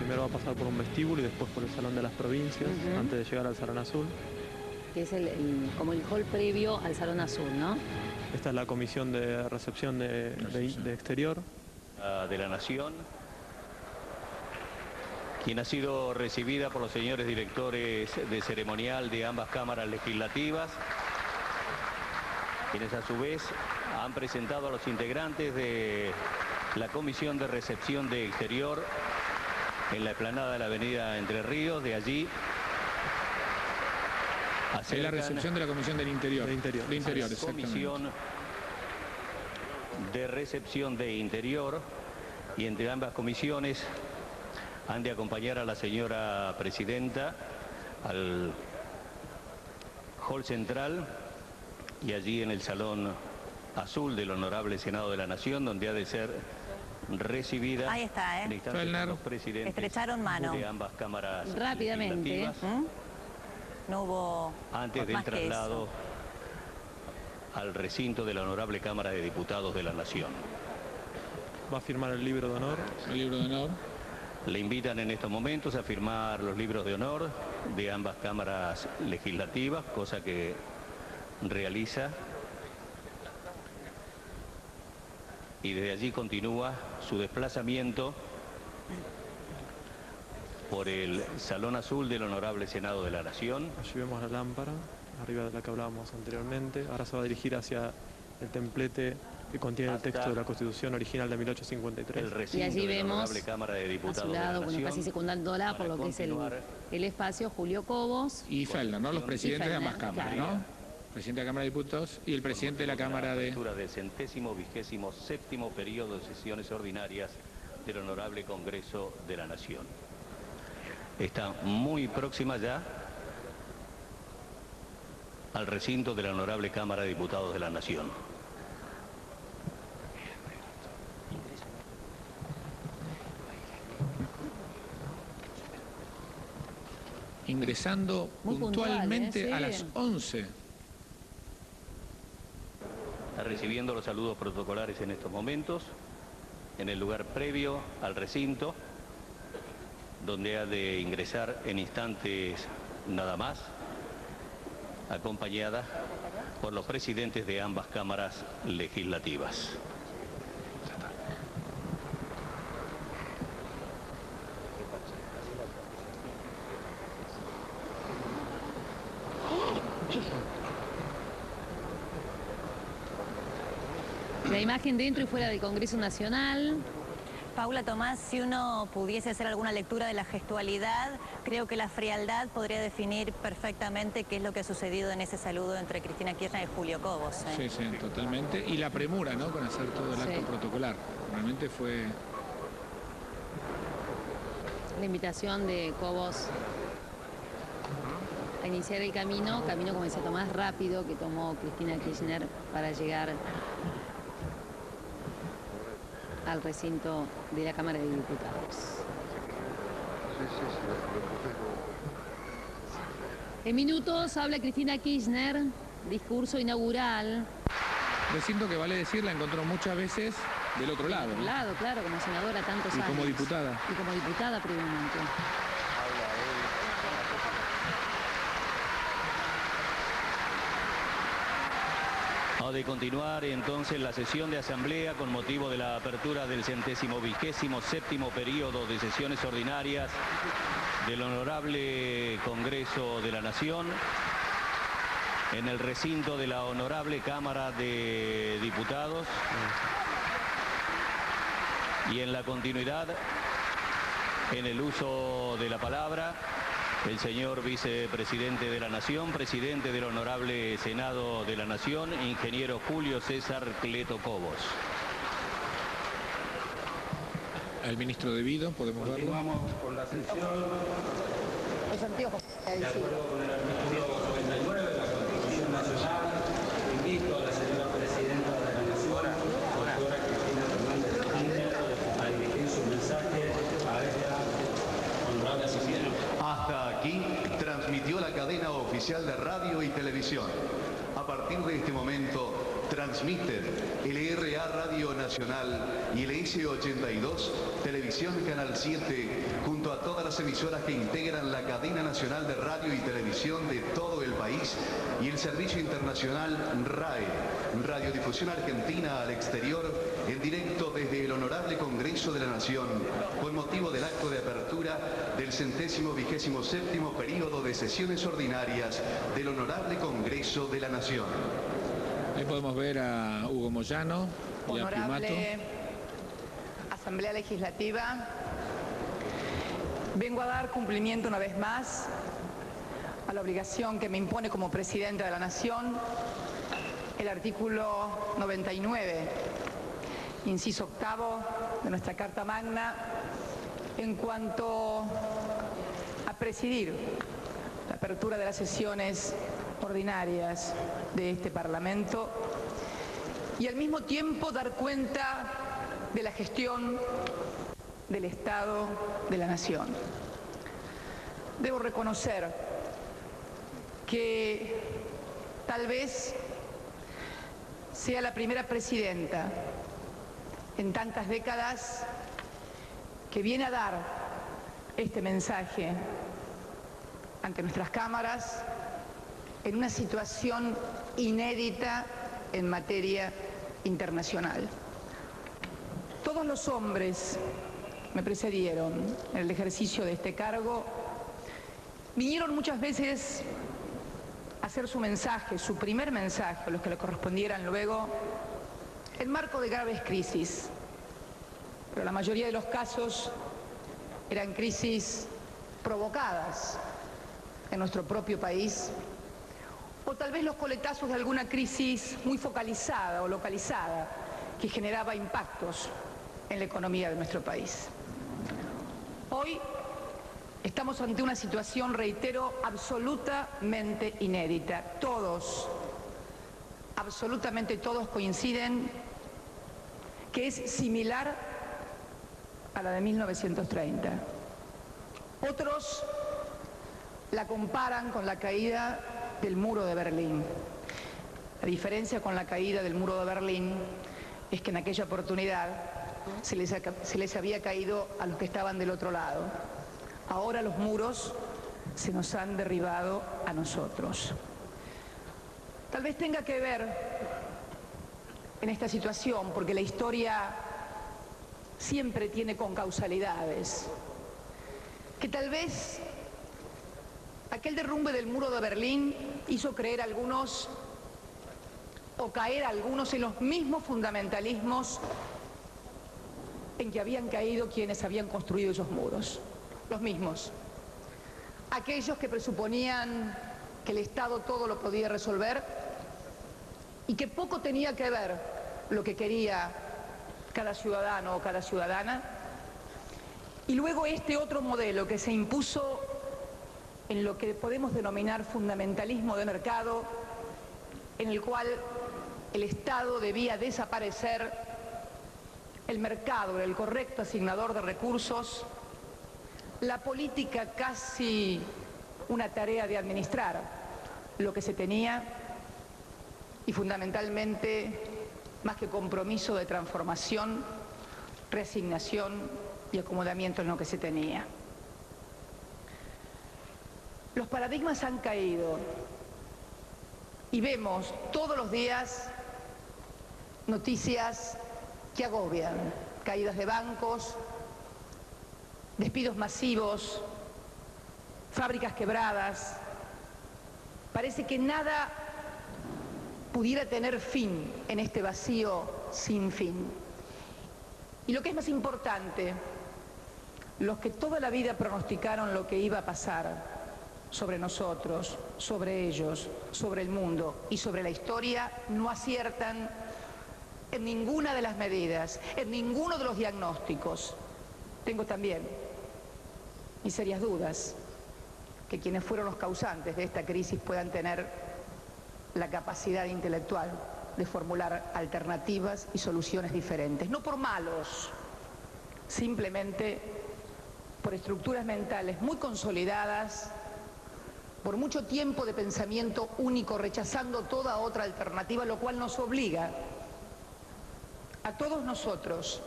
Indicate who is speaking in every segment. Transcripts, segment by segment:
Speaker 1: Primero va a pasar por un vestíbulo y después por el Salón de las Provincias, antes de llegar al Salón Azul.
Speaker 2: Que es como el hall previo al Salón Azul, ¿no?
Speaker 1: Esta es la comisión de recepción de exterior.
Speaker 3: De la Nación, quien ha sido recibida por los señores directores de ceremonial de ambas cámaras legislativas, quienes a su vez han presentado a los integrantes de la comisión de recepción de exterior en la explanada de la avenida Entre Ríos. De allí
Speaker 4: es la recepción de la comisión del interior.
Speaker 1: De interior,
Speaker 4: exactamente.
Speaker 3: Comisión de recepción de interior, y entre ambas comisiones han de acompañar a la señora presidenta al hall central y allí en el Salón Azul del Honorable Senado de la Nación, donde ha de ser recibida.
Speaker 5: Ahí está,
Speaker 3: en instantes por los presidentes
Speaker 5: estrecharon mano
Speaker 3: de ambas cámaras
Speaker 2: rápidamente.
Speaker 3: legislativas,
Speaker 5: no hubo
Speaker 3: antes del traslado al recinto de la Honorable Cámara de Diputados de la Nación.
Speaker 1: Va a firmar el libro de honor.
Speaker 4: El libro de honor.
Speaker 3: Le invitan en estos momentos a firmar los libros de honor de ambas cámaras legislativas, cosa que realiza. Y desde allí continúa su desplazamiento por el Salón Azul del Honorable Senado de la Nación.
Speaker 1: Allí vemos la lámpara, arriba de la que hablábamos anteriormente. Ahora se va a dirigir hacia el templete que contiene el texto de la Constitución original de 1853.
Speaker 2: Y allí vemos
Speaker 3: Cámara de Diputados
Speaker 2: a su lado,
Speaker 3: de la Nación,
Speaker 2: casi secundándola por lo que es el espacio, Julio Cobos.
Speaker 4: Y Fellner, ¿no? Los presidentes de ambas cámaras,
Speaker 2: claro.
Speaker 4: ¿no? Presidente de la Cámara de Diputados y el presidente de la Cámara de...
Speaker 3: del 127º periodo de sesiones ordinarias del Honorable Congreso de la Nación. Está muy próxima ya al recinto de la Honorable Cámara de Diputados de la Nación.
Speaker 4: Ingresando
Speaker 2: muy
Speaker 4: puntualmente
Speaker 2: puntual,
Speaker 4: a las 11.
Speaker 3: Está recibiendo los saludos protocolares en estos momentos, en el lugar previo al recinto, donde ha de ingresar en instantes nada más, acompañada por los presidentes de ambas cámaras legislativas.
Speaker 2: La imagen dentro y fuera del Congreso Nacional.
Speaker 5: Paula Tomás, si uno pudiese hacer alguna lectura de la gestualidad, creo que la frialdad podría definir perfectamente qué es lo que ha sucedido en ese saludo entre Cristina Kirchner y Julio Cobos.
Speaker 4: Sí, sí, totalmente. Y la premura, ¿no? Con hacer todo el acto protocolar. Realmente fue...
Speaker 2: La invitación de Cobos a iniciar el camino como decía Tomás, rápido que tomó Cristina Kirchner para llegar al recinto de la Cámara de Diputados. En minutos habla Cristina Kirchner, discurso inaugural.
Speaker 4: Recinto que vale decir, la encontró muchas veces del otro lado.
Speaker 2: Del lado, claro, como senadora tantos años.
Speaker 4: Y como diputada.
Speaker 2: Y como diputada previamente.
Speaker 3: Ha de continuar entonces la sesión de asamblea con motivo de la apertura del 127º periodo de sesiones ordinarias del Honorable Congreso de la Nación en el recinto de la Honorable Cámara de Diputados, y en la continuidad, en el uso de la palabra, el señor vicepresidente de la Nación, presidente del Honorable Senado de la Nación, ingeniero Julio César Cleto Cobos.
Speaker 4: El ministro de Vido, podemos verlo.
Speaker 6: Continuamos con la sesión.
Speaker 2: Los anteojos.
Speaker 6: De acuerdo con el artículo 99 de la Constitución Nacional, invito a la señora presidenta de la Nación, doctora Cristina Fernández de Kirchner, a dirigir su mensaje a esta honorable asamblea.
Speaker 7: Hasta aquí transmitió la cadena oficial de radio y televisión. A partir de este momento transmiten LRA Radio Nacional y el S82, Televisión Canal 7, junto a todas las emisoras que integran la cadena nacional de radio y televisión de todo el país y el servicio internacional RAE, Radiodifusión Argentina al exterior, en directo desde el Honorable Congreso de la Nación, con motivo del acto de apertura del 127º período de sesiones ordinarias del Honorable Congreso de la Nación.
Speaker 4: Ahí podemos ver a Hugo Moyano y a Primato.
Speaker 8: Honorable Asamblea Legislativa, vengo a dar cumplimiento una vez más a la obligación que me impone como Presidenta de la Nación el artículo 99, inciso octavo de nuestra Carta Magna, en cuanto a presidir la apertura de las sesiones ordinarias de este Parlamento y al mismo tiempo dar cuenta de la gestión del Estado de la Nación. Debo reconocer que tal vez sea la primera presidenta en tantas décadas que viene a dar este mensaje ante nuestras cámaras en una situación inédita en materia internacional. Todos los hombres que me precedieron en el ejercicio de este cargo vinieron muchas veces a hacer su mensaje, su primer mensaje, los que le correspondieran luego, en marco de graves crisis. Pero la mayoría de los casos eran crisis provocadas en nuestro propio país, o tal vez los coletazos de alguna crisis muy focalizada o localizada que generaba impactos en la economía de nuestro país. Hoy estamos ante una situación, reitero, absolutamente inédita. Todos, absolutamente todos coinciden que es similar a la de 1930. Otros la comparan con la caída del muro de Berlín. La diferencia con la caída del muro de Berlín es que en aquella oportunidad se les había caído a los que estaban del otro lado. Ahora los muros se nos han derribado a nosotros. Tal vez tenga que ver en esta situación, porque la historia siempre tiene concausalidades, que tal vez aquel derrumbe del muro de Berlín hizo creer a algunos o caer a algunos en los mismos fundamentalismos en que habían caído quienes habían construido esos muros. Los mismos. Aquellos que presuponían que el Estado todo lo podía resolver y que poco tenía que ver lo que quería cada ciudadano o cada ciudadana. Y luego este otro modelo que se impuso en lo que podemos denominar fundamentalismo de mercado, en el cual el Estado debía desaparecer, el mercado era el correcto asignador de recursos, la política casi una tarea de administrar lo que se tenía y fundamentalmente, más que compromiso, de transformación, reasignación y acomodamiento en lo que se tenía. Los paradigmas han caído y vemos todos los días noticias que agobian, caídas de bancos, despidos masivos, fábricas quebradas. Parece que nada pudiera tener fin en este vacío sin fin. Y lo que es más importante, los que toda la vida pronosticaron lo que iba a pasar sobre nosotros, sobre ellos, sobre el mundo y sobre la historia, no aciertan en ninguna de las medidas, en ninguno de los diagnósticos. Tengo también mis serias dudas que quienes fueron los causantes de esta crisis puedan tener la capacidad intelectual de formular alternativas y soluciones diferentes. No por malos, simplemente por estructuras mentales muy consolidadas, por mucho tiempo de pensamiento único, rechazando toda otra alternativa, lo cual nos obliga a todos nosotros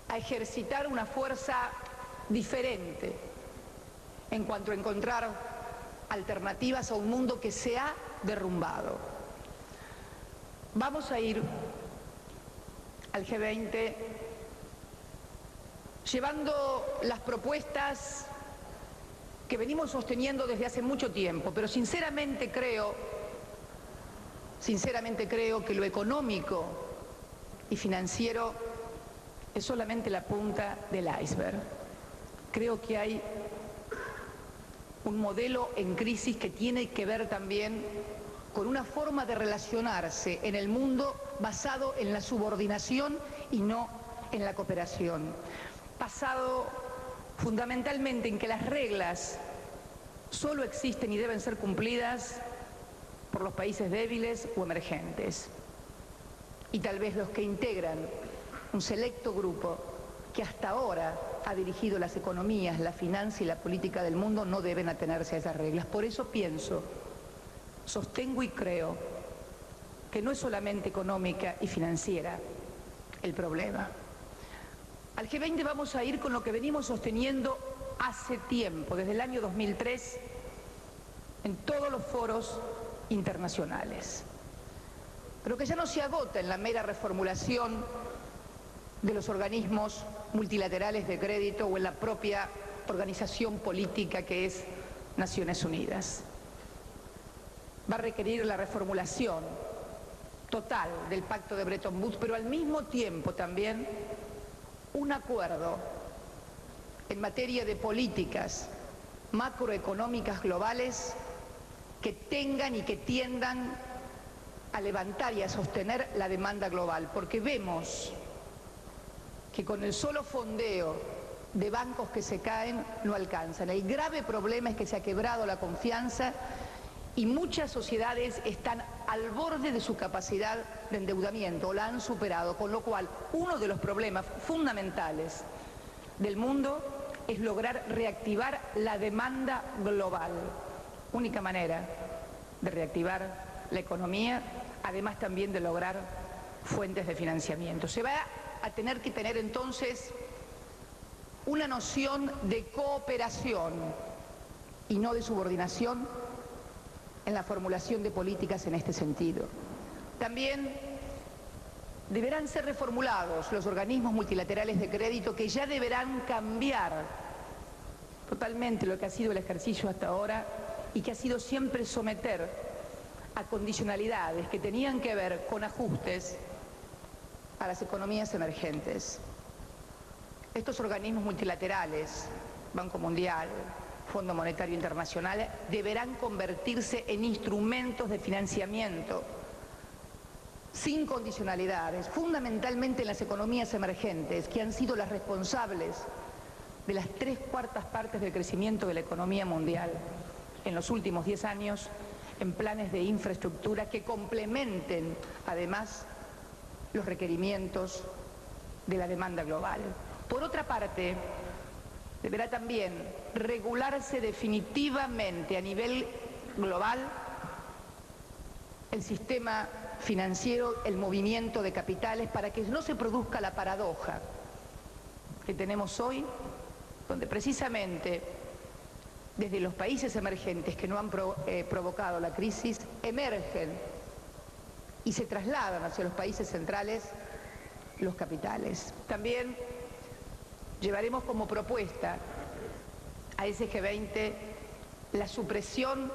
Speaker 8: a ejercitar una fuerza diferente en cuanto a encontrar alternativas a un mundo que se ha derrumbado. Vamos a ir al G20 llevando las propuestas que venimos sosteniendo desde hace mucho tiempo, pero sinceramente creo que lo económico y financiero es solamente la punta del iceberg. Creo que hay un modelo en crisis que tiene que ver también con una forma de relacionarse en el mundo basado en la subordinación y no en la cooperación. Basado fundamentalmente en que las reglas solo existen y deben ser cumplidas por los países débiles o emergentes. Y tal vez los que integran un selecto grupo que hasta ahora ha dirigido las economías, la finanza y la política del mundo no deben atenerse a esas reglas. Por eso pienso, sostengo y creo que no es solamente económica y financiera el problema. Al G20 vamos a ir con lo que venimos sosteniendo hace tiempo, desde el año 2003, en todos los foros internacionales. Pero que ya no se agota en la mera reformulación de los organismos multilaterales de crédito o en la propia organización política que es Naciones Unidas. Va a requerir la reformulación total del Pacto de Bretton Woods, pero al mismo tiempo también un acuerdo en materia de políticas macroeconómicas globales que tengan y que tiendan a levantar y a sostener la demanda global, porque vemos que con el solo fondeo de bancos que se caen no alcanzan. El grave problema es que se ha quebrado la confianza y muchas sociedades están al borde de su capacidad de endeudamiento o la han superado, con lo cual uno de los problemas fundamentales del mundo es lograr reactivar la demanda global. Única manera de reactivar la economía, además también de lograr fuentes de financiamiento. Se va a tener que tener entonces una noción de cooperación y no de subordinación en la formulación de políticas en este sentido. También deberán ser reformulados los organismos multilaterales de crédito, que ya deberán cambiar totalmente lo que ha sido el ejercicio hasta ahora y que ha sido siempre someter a condicionalidades que tenían que ver con ajustes a las economías emergentes. Estos organismos multilaterales, Banco Mundial, Fondo Monetario Internacional, deberán convertirse en instrumentos de financiamiento sin condicionalidades, fundamentalmente en las economías emergentes, que han sido las responsables de las 3/4 partes del crecimiento de la economía mundial en los últimos 10 años, en planes de infraestructura que complementen además los requerimientos de la demanda global. Por otra parte, deberá también regularse definitivamente a nivel global el sistema financiero, el movimiento de capitales, para que no se produzca la paradoja que tenemos hoy, donde precisamente desde los países emergentes que no han provocado la crisis, emergen y se trasladan hacia los países centrales los capitales. También llevaremos como propuesta a ese G20 la supresión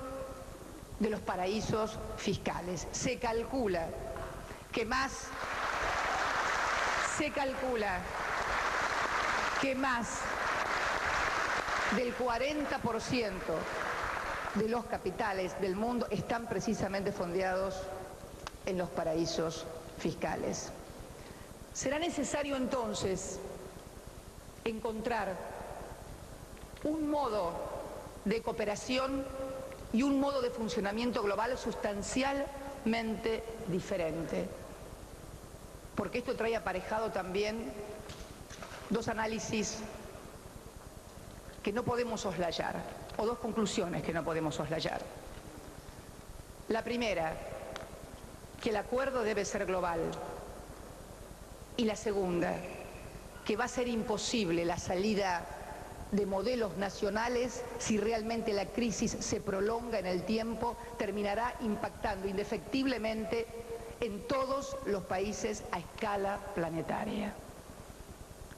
Speaker 8: de los paraísos fiscales. Se calcula que más del 40% de los capitales del mundo están precisamente fondeados en los paraísos fiscales. Será necesario entonces encontrar un modo de cooperación y un modo de funcionamiento global sustancialmente diferente, porque esto trae aparejado también dos análisis que no podemos soslayar, o dos conclusiones que no podemos soslayar. La primera, que el acuerdo debe ser global, Y la segunda, que va a ser imposible la salida de modelos nacionales si realmente la crisis se prolonga en el tiempo, terminará impactando indefectiblemente en todos los países a escala planetaria.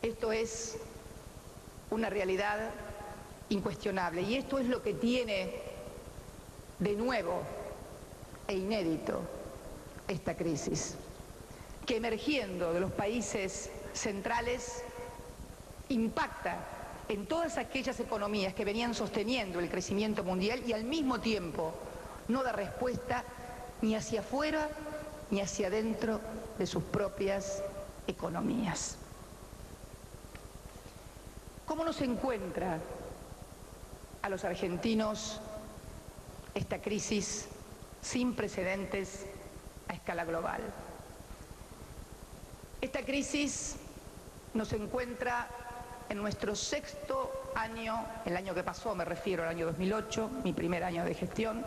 Speaker 8: Esto es una realidad incuestionable y esto es lo que tiene de nuevo e inédito esta crisis, que emergiendo de los países centrales impacta en todas aquellas economías que venían sosteniendo el crecimiento mundial y al mismo tiempo no da respuesta ni hacia afuera ni hacia adentro de sus propias economías. ¿Cómo nos encuentra a los argentinos esta crisis sin precedentes a escala global? Esta crisis nos encuentra en nuestro sexto año, el año que pasó me refiero al año 2008, mi primer año de gestión,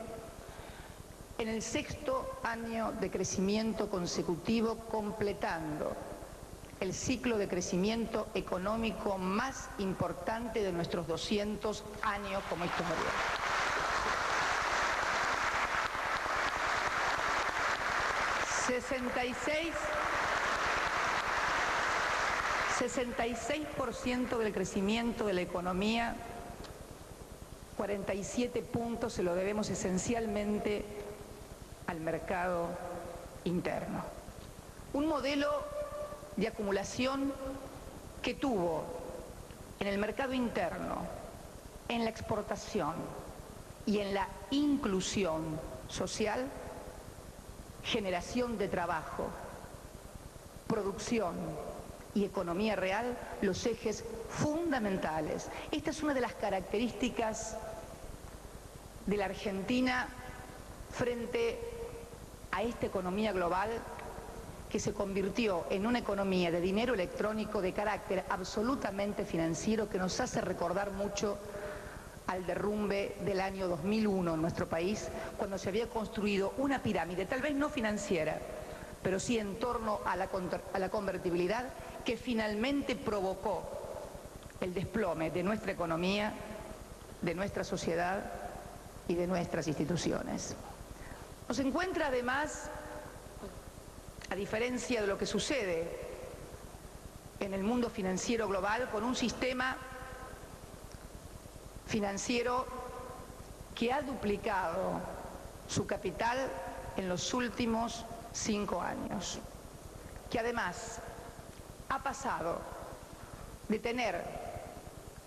Speaker 8: en el sexto año de crecimiento consecutivo, completando el ciclo de crecimiento económico más importante de nuestros 200 años como historia. 66% del crecimiento de la economía, 47 puntos se lo debemos esencialmente al mercado interno. Un modelo de acumulación que tuvo en el mercado interno, en la exportación y en la inclusión social, generación de trabajo, producción y economía real, los ejes fundamentales. Esta es una de las características de la Argentina frente a esta economía global que se convirtió en una economía de dinero electrónico de carácter absolutamente financiero que nos hace recordar mucho al derrumbe del año 2001 en nuestro país, cuando se había construido una pirámide, tal vez no financiera, pero sí en torno a la convertibilidad, que finalmente provocó el desplome de nuestra economía, de nuestra sociedad y de nuestras instituciones. Nos encuentra además, a diferencia de lo que sucede en el mundo financiero global, con un sistema financiero que ha duplicado su capital en los últimos 5 años, que además ha pasado de tener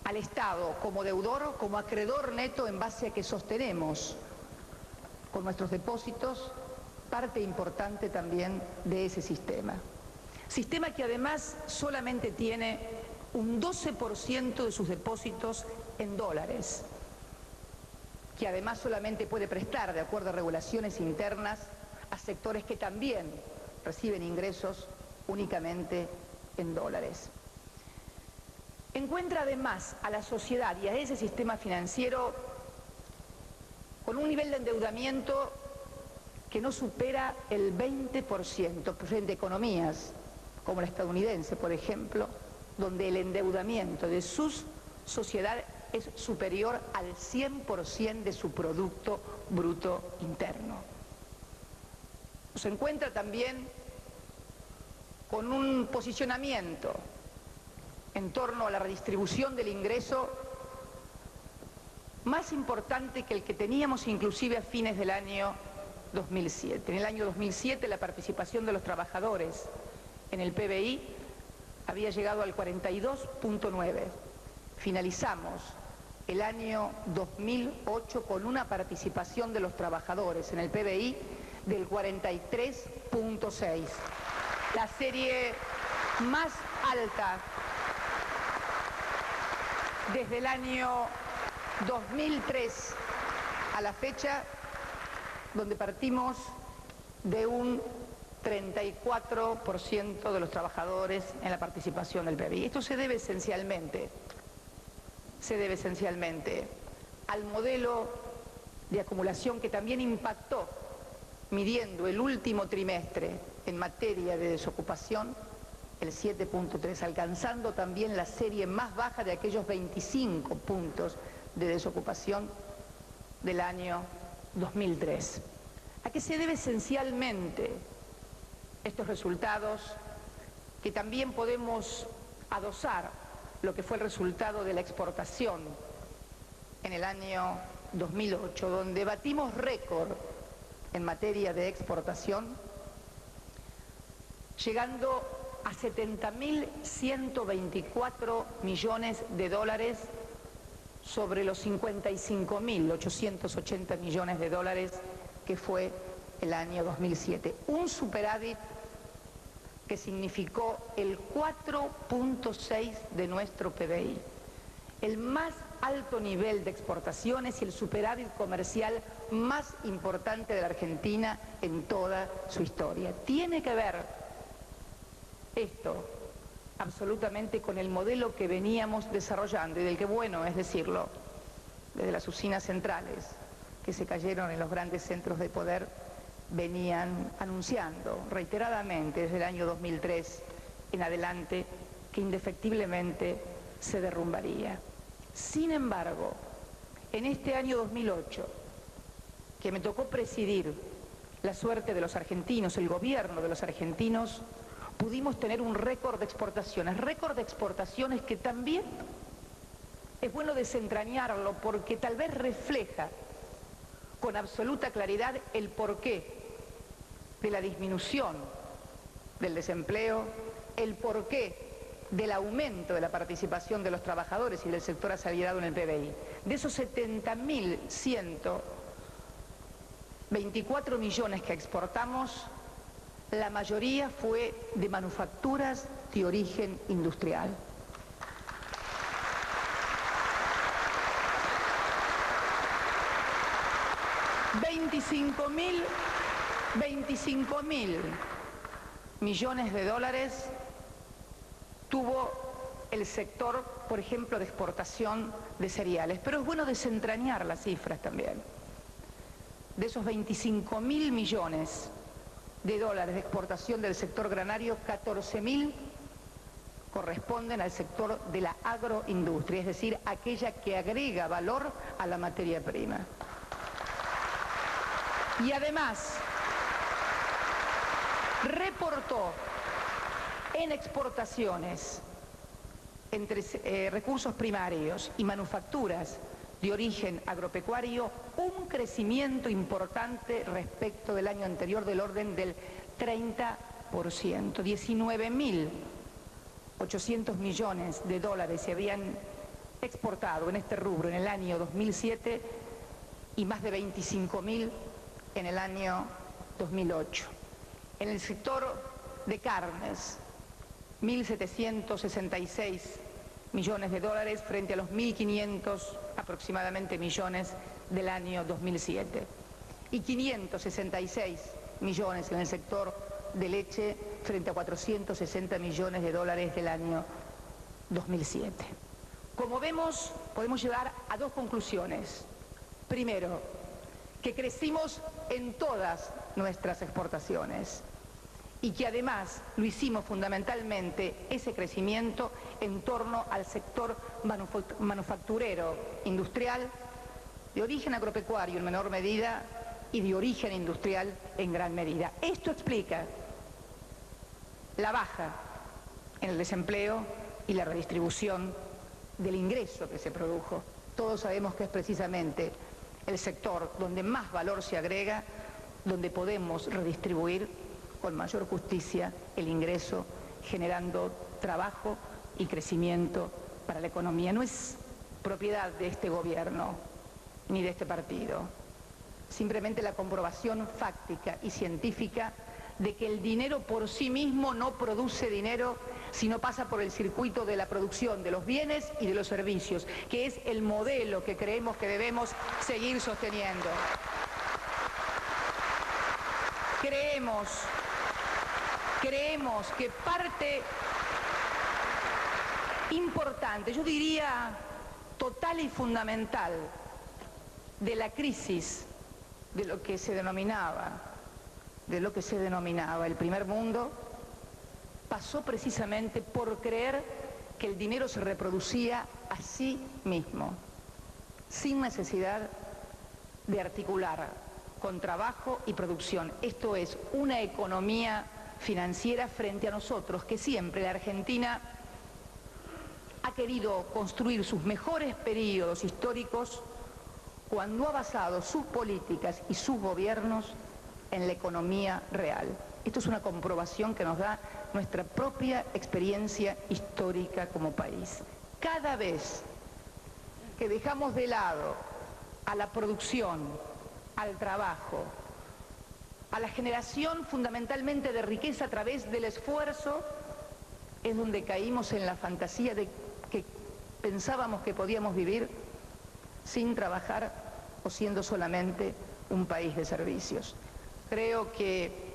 Speaker 8: al Estado como deudor, como acreedor neto en base a que sostenemos con nuestros depósitos parte importante también de ese sistema. Sistema que además solamente tiene un 12% de sus depósitos en dólares, que además solamente puede prestar, de acuerdo a regulaciones internas, a sectores que también reciben ingresos únicamente en dólares. Encuentra además a la sociedad y a ese sistema financiero con un nivel de endeudamiento que no supera el 20%, frente a economías como la estadounidense, por ejemplo, donde el endeudamiento de sus sociedades es superior al 100% de su Producto Bruto Interno. Se encuentra también con un posicionamiento en torno a la redistribución del ingreso más importante que el que teníamos inclusive a fines del año 2007. En el año 2007 la participación de los trabajadores en el PBI había llegado al 42.9. Finalizamos el año 2008 con una participación de los trabajadores en el PBI del 43.6. La serie más alta desde el año 2003 a la fecha, donde partimos de un 34% de los trabajadores en la participación del PBI. Esto se debe esencialmente al modelo de acumulación que también impactó, midiendo el último trimestre en materia de desocupación, el 7.3, alcanzando también la serie más baja de aquellos 25 puntos de desocupación del año 2003. ¿A qué se debe esencialmente estos resultados, que también podemos adosar lo que fue el resultado de la exportación en el año 2008, donde batimos récord en materia de exportación, llegando a 70.124 millones de dólares sobre los 55.880 millones de dólares que fue el año 2007. Un superávit que significó el 4.6 de nuestro PBI, el más alto nivel de exportaciones y el superávit comercial más importante de la Argentina en toda su historia. Tiene que ver esto absolutamente con el modelo que veníamos desarrollando y del que, bueno, es decirlo, desde las usinas centrales que se cayeron en los grandes centros de poder, venían anunciando reiteradamente desde el año 2003 en adelante que indefectiblemente se derrumbaría. Sin embargo, en este año 2008, que me tocó presidir la suerte de los argentinos, el gobierno de los argentinos, pudimos tener un récord de exportaciones que también es bueno desentrañarlo porque tal vez refleja con absoluta claridad el porqué de la disminución del desempleo, el porqué del aumento de la participación de los trabajadores y del sector asalariado en el PBI. De esos 70.124 millones que exportamos, la mayoría fue de manufacturas de origen industrial. $25.000 millones de dólares tuvo el sector, por ejemplo, de exportación de cereales. Pero es bueno desentrañar las cifras también. De esos 25.000 millones de dólares de exportación del sector granario, 14.000 corresponden al sector de la agroindustria, es decir, aquella que agrega valor a la materia prima. Y además reportó en exportaciones entre recursos primarios y manufacturas de origen agropecuario un crecimiento importante respecto del año anterior del orden del 30%. 19.800 millones de dólares se habían exportado en este rubro en el año 2007 y más de 25.000 en el año 2008. En el sector de carnes, 1.766 millones de dólares frente a los 1.500 aproximadamente millones del año 2007. Y 566 millones en el sector de leche frente a 460 millones de dólares del año 2007. Como vemos, podemos llegar a dos conclusiones. Primero, que crecimos en todas nuestras exportaciones y que además lo hicimos fundamentalmente ese crecimiento en torno al sector manufacturero industrial, de origen agropecuario en menor medida y de origen industrial en gran medida. Esto explica la baja en el desempleo y la redistribución del ingreso que se produjo. Todos sabemos que es precisamente el sector donde más valor se agrega, donde podemos redistribuir con mayor justicia el ingreso, generando trabajo y crecimiento para la economía. No es propiedad de este gobierno ni de este partido, simplemente la comprobación fáctica y científica de que el dinero por sí mismo no produce dinero si no pasa por el circuito de la producción de los bienes y de los servicios, que es el modelo que creemos que debemos seguir sosteniendo. Creemos que parte importante, yo diría total y fundamental, de la crisis de lo que se denominaba el primer mundo, pasó precisamente por creer que el dinero se reproducía a sí mismo, sin necesidad de articular con trabajo y producción. Esto es una economía financiera frente a nosotros, que siempre la Argentina ha querido construir sus mejores periodos históricos cuando ha basado sus políticas y sus gobiernos en la economía real. Esto es una comprobación que nos da nuestra propia experiencia histórica como país. Cada vez que dejamos de lado a la producción, al trabajo, a la generación fundamentalmente de riqueza a través del esfuerzo, es donde caímos en la fantasía de que pensábamos que podíamos vivir sin trabajar o siendo solamente un país de servicios. Creo que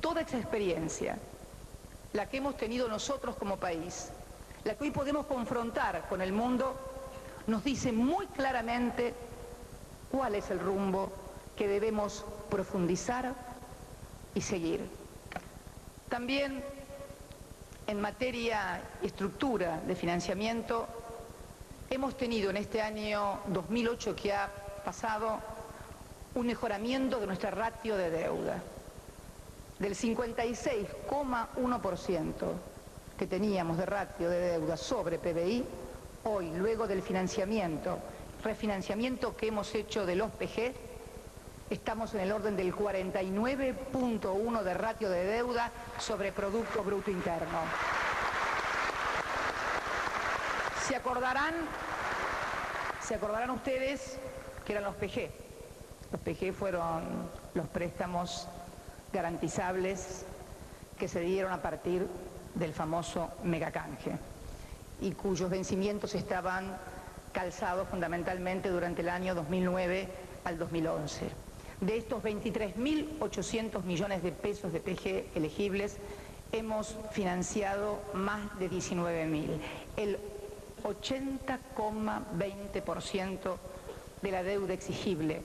Speaker 8: toda esa experiencia, la que hemos tenido nosotros como país, la que hoy podemos confrontar con el mundo, nos dice muy claramente cuál es el rumbo que debemos profundizar y seguir. También en materia y estructura de financiamiento, hemos tenido en este año 2008 que ha pasado un mejoramiento de nuestra ratio de deuda. Del 56,1% que teníamos de ratio de deuda sobre PBI, hoy, luego del refinanciamiento que hemos hecho de los PG, estamos en el orden del 49,1% de ratio de deuda sobre Producto Bruto Interno. Se acordarán ustedes que eran los PG. Los PG fueron los préstamos garantizables que se dieron a partir del famoso megacanje y cuyos vencimientos estaban calzados fundamentalmente durante el año 2009 al 2011. De estos 23.800 millones de pesos de PG elegibles, hemos financiado más de 19.000, el 80,20% de la deuda exigible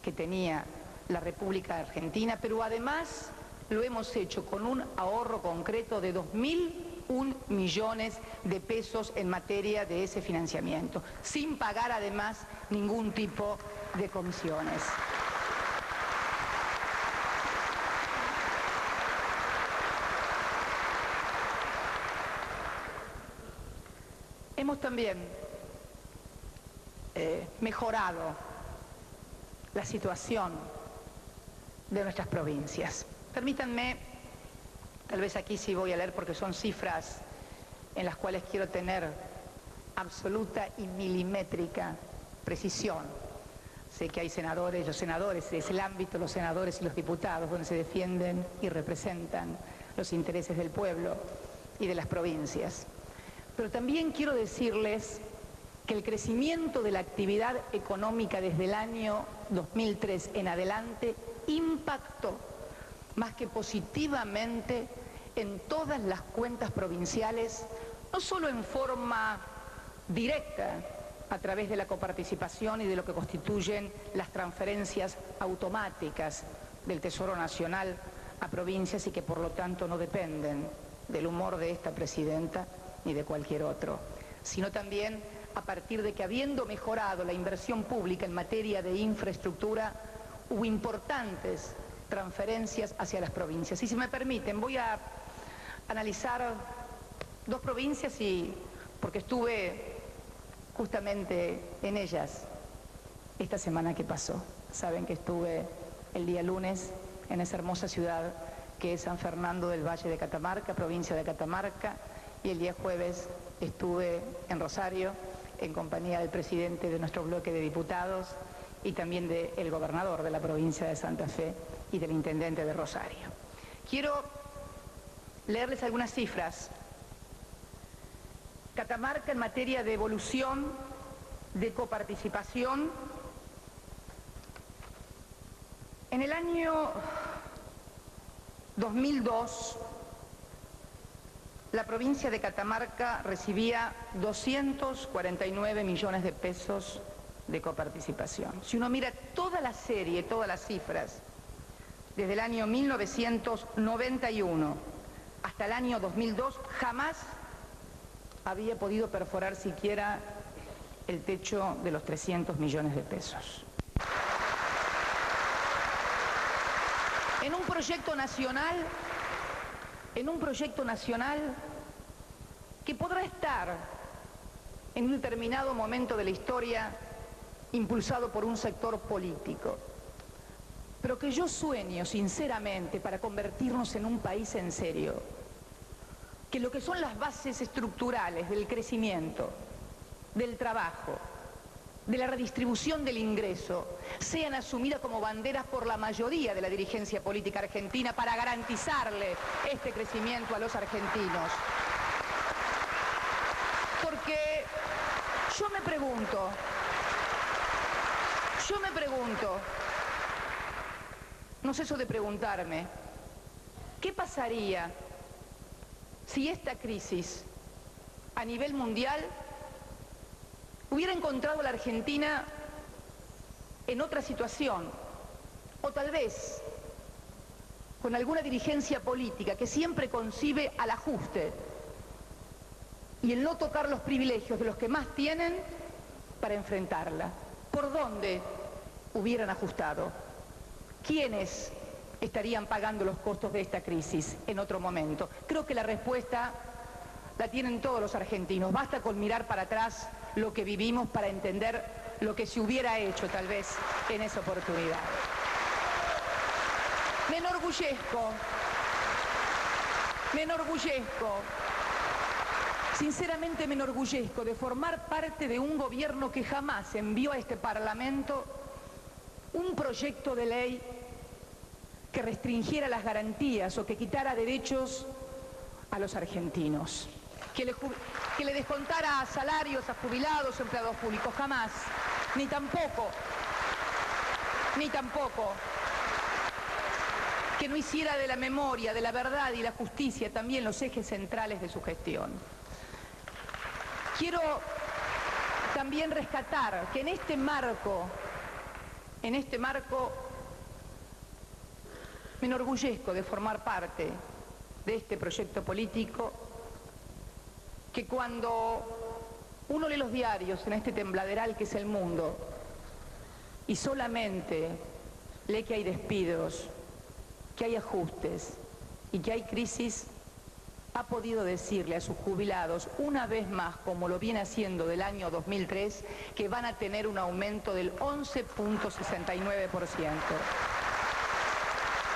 Speaker 8: que tenía la República Argentina, pero además lo hemos hecho con un ahorro concreto de 2.001 millones de pesos en materia de ese financiamiento, sin pagar además ningún tipo de comisiones. Hemos también mejorado la situación de nuestras provincias. Permítanme, tal vez aquí sí voy a leer porque son cifras en las cuales quiero tener absoluta y milimétrica precisión. Sé que hay senadores, los senadores, es el ámbito, los senadores y los diputados donde se defienden y representan los intereses del pueblo y de las provincias. Pero también quiero decirles que el crecimiento de la actividad económica desde el año 2003 en adelante impactó más que positivamente en todas las cuentas provinciales, no solo en forma directa a través de la coparticipación y de lo que constituyen las transferencias automáticas del Tesoro Nacional a provincias y que por lo tanto no dependen del humor de esta presidenta ni de cualquier otro, sino también a partir de que, habiendo mejorado la inversión pública en materia de infraestructura, hubo importantes transferencias hacia las provincias. Y si me permiten, voy a analizar dos provincias porque estuve justamente en ellas esta semana que pasó. Saben que estuve el día lunes en esa hermosa ciudad que es San Fernando del Valle de Catamarca, provincia de Catamarca, y el día jueves estuve en Rosario en compañía del presidente de nuestro bloque de diputados y también del gobernador de la provincia de Santa Fe y del intendente de Rosario. Quiero leerles algunas cifras. Catamarca en materia de evolución, de coparticipación. En el año 2002, la provincia de Catamarca recibía 249 millones de pesos de coparticipación. Si uno mira toda la serie, todas las cifras, desde el año 1991 hasta el año 2002 jamás había podido perforar siquiera el techo de los 300 millones de pesos. En un proyecto nacional que podrá estar en un determinado momento de la historia impulsado por un sector político, pero que yo sueño sinceramente para convertirnos en un país en serio, que lo que son las bases estructurales del crecimiento, del trabajo, de la redistribución del ingreso, sean asumidas como banderas por la mayoría de la dirigencia política argentina para garantizarle este crecimiento a los argentinos. Porque yo me pregunto, no ceso de preguntarme, ¿qué pasaría si esta crisis a nivel mundial hubiera encontrado a la Argentina en otra situación, o tal vez con alguna dirigencia política que siempre concibe al ajuste y el no tocar los privilegios de los que más tienen para enfrentarla? ¿Por dónde hubieran ajustado? ¿Quiénes estarían pagando los costos de esta crisis en otro momento? Creo que la respuesta la tienen todos los argentinos. Basta con mirar para atrás lo que vivimos para entender lo que se hubiera hecho tal vez en esa oportunidad. Me enorgullezco, sinceramente me enorgullezco de formar parte de un gobierno que jamás envió a este Parlamento un proyecto de ley que restringiera las garantías o que quitara derechos a los argentinos, que le descontara salarios a jubilados, empleados públicos, jamás, ni tampoco que no hiciera de la memoria, de la verdad y la justicia también los ejes centrales de su gestión. Quiero también rescatar que en este marco me enorgullezco de formar parte de este proyecto político que cuando uno lee los diarios en este tembladeral que es el mundo y solamente lee que hay despidos, que hay ajustes y que hay crisis, ha podido decirle a sus jubilados una vez más, como lo viene haciendo del año 2003, que van a tener un aumento del 11.69%.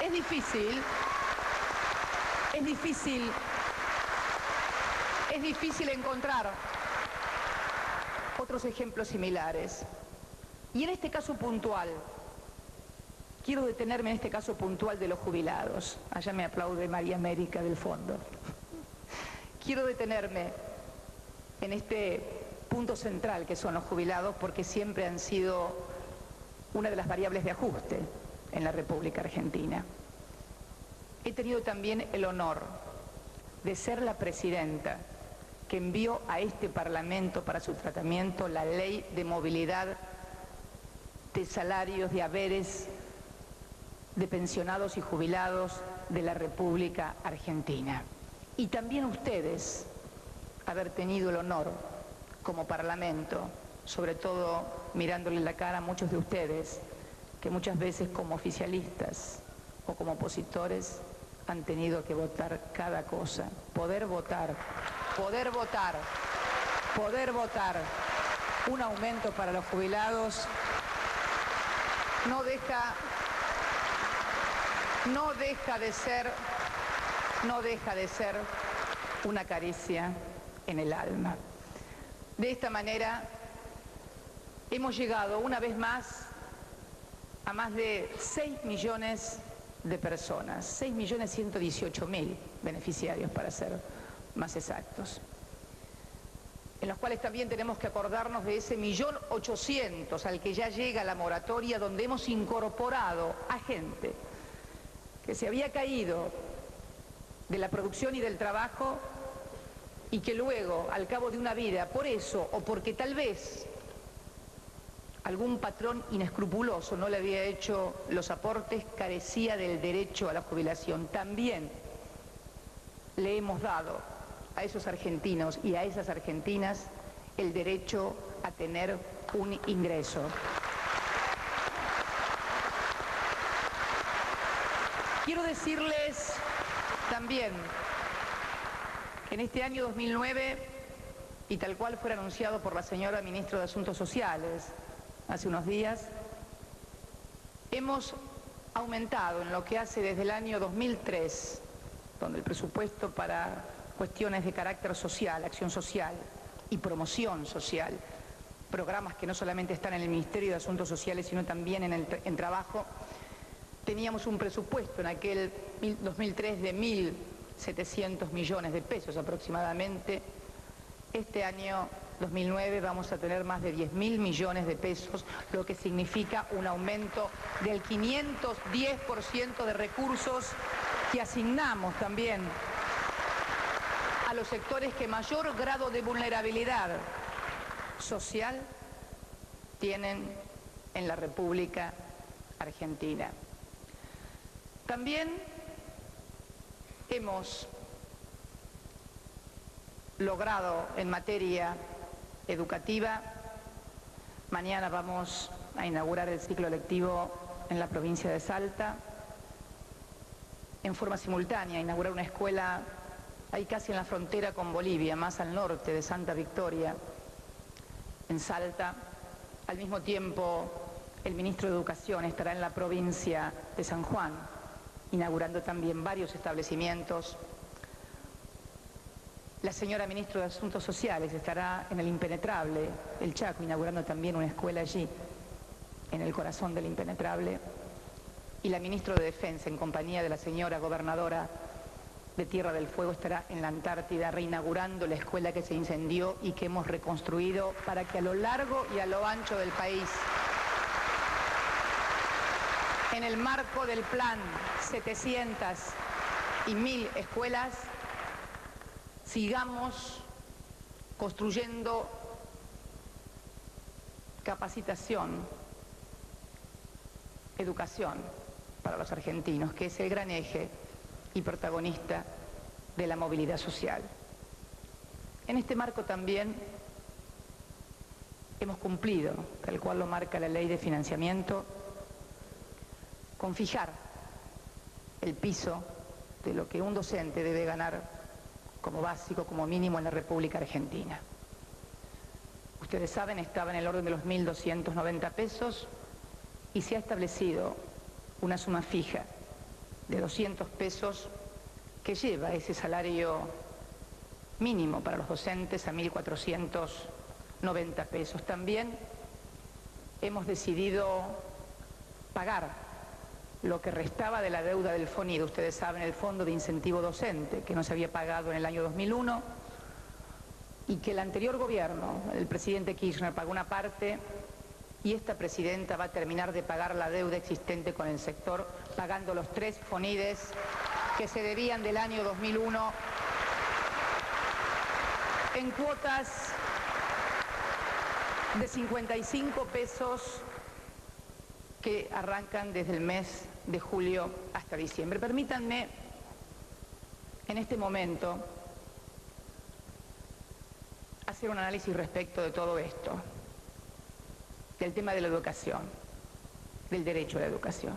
Speaker 8: Es difícil encontrar otros ejemplos similares. Y en este caso puntual, quiero detenerme en este caso puntual de los jubilados. Allá me aplaude María América del fondo. Quiero detenerme en este punto central que son los jubilados porque siempre han sido una de las variables de ajuste en la República Argentina. He tenido también el honor de ser la presidenta que envió a este Parlamento para su tratamiento la ley de movilidad de salarios, de haberes, de pensionados y jubilados de la República Argentina. Y también ustedes haber tenido el honor como Parlamento, sobre todo mirándole la cara a muchos de ustedes, que muchas veces como oficialistas o como opositores han tenido que votar cada cosa. Poder votar un aumento para los jubilados no deja de ser una caricia en el alma. De esta manera hemos llegado una vez más a más de 6 millones de personas, 6.118.000 beneficiarios para ser más exactos, en los cuales también tenemos que acordarnos de ese 1.800.000 al que ya llega la moratoria, donde hemos incorporado a gente que se había caído de la producción y del trabajo y que luego, al cabo de una vida, por eso o porque tal vez algún patrón inescrupuloso no le había hecho los aportes, carecía del derecho a la jubilación. También le hemos dado a esos argentinos y a esas argentinas el derecho a tener un ingreso. Quiero decirles también que en este año 2009, y tal cual fue anunciado por la señora ministra de Asuntos Sociales hace unos días, hemos aumentado en lo que hace desde el año 2003, donde el presupuesto para cuestiones de carácter social, acción social y promoción social, programas que no solamente están en el Ministerio de Asuntos Sociales, sino también en Trabajo, teníamos un presupuesto en aquel 2003 de 1.700 millones de pesos aproximadamente. Este año 2009 vamos a tener más de 10.000 millones de pesos, lo que significa un aumento del 510% de recursos que asignamos también a los sectores que mayor grado de vulnerabilidad social tienen en la República Argentina. También hemos logrado en materia educativa, mañana vamos a inaugurar el ciclo lectivo en la provincia de Salta, en forma simultánea, inaugurar una escuela ahí casi en la frontera con Bolivia, más al norte de Santa Victoria, en Salta. Al mismo tiempo, el ministro de Educación estará en la provincia de San Juan, inaugurando también varios establecimientos. La señora ministra de Asuntos Sociales estará en el Impenetrable, el Chaco, inaugurando también una escuela allí, en el corazón del Impenetrable. Y la ministra de Defensa, en compañía de la señora gobernadora de Tierra del Fuego, estará en la Antártida reinaugurando la escuela que se incendió y que hemos reconstruido para que a lo largo y a lo ancho del país, en el marco del plan 700 y 1.000 escuelas, sigamos construyendo capacitación, educación para los argentinos, que es el gran eje y protagonista de la movilidad social. En este marco también hemos cumplido, tal cual lo marca la ley de financiamiento, con fijar el piso de lo que un docente debe ganar como básico, como mínimo en la República Argentina. Ustedes saben, estaba en el orden de los 1.290 pesos y se ha establecido una suma fija de 200 pesos que lleva ese salario mínimo para los docentes a 1.490 pesos. También hemos decidido pagar lo que restaba de la deuda del FONIDO. Ustedes saben, el Fondo de Incentivo Docente, que no se había pagado en el año 2001 y que el anterior gobierno, el presidente Kirchner, pagó una parte y esta presidenta va a terminar de pagar la deuda existente con el sector, pagando los 3 FONIDES que se debían del año 2001 en cuotas de 55 pesos que arrancan desde el mes de julio hasta diciembre. Permítanme en este momento hacer un análisis respecto de todo esto, del tema de la educación, del derecho a la educación.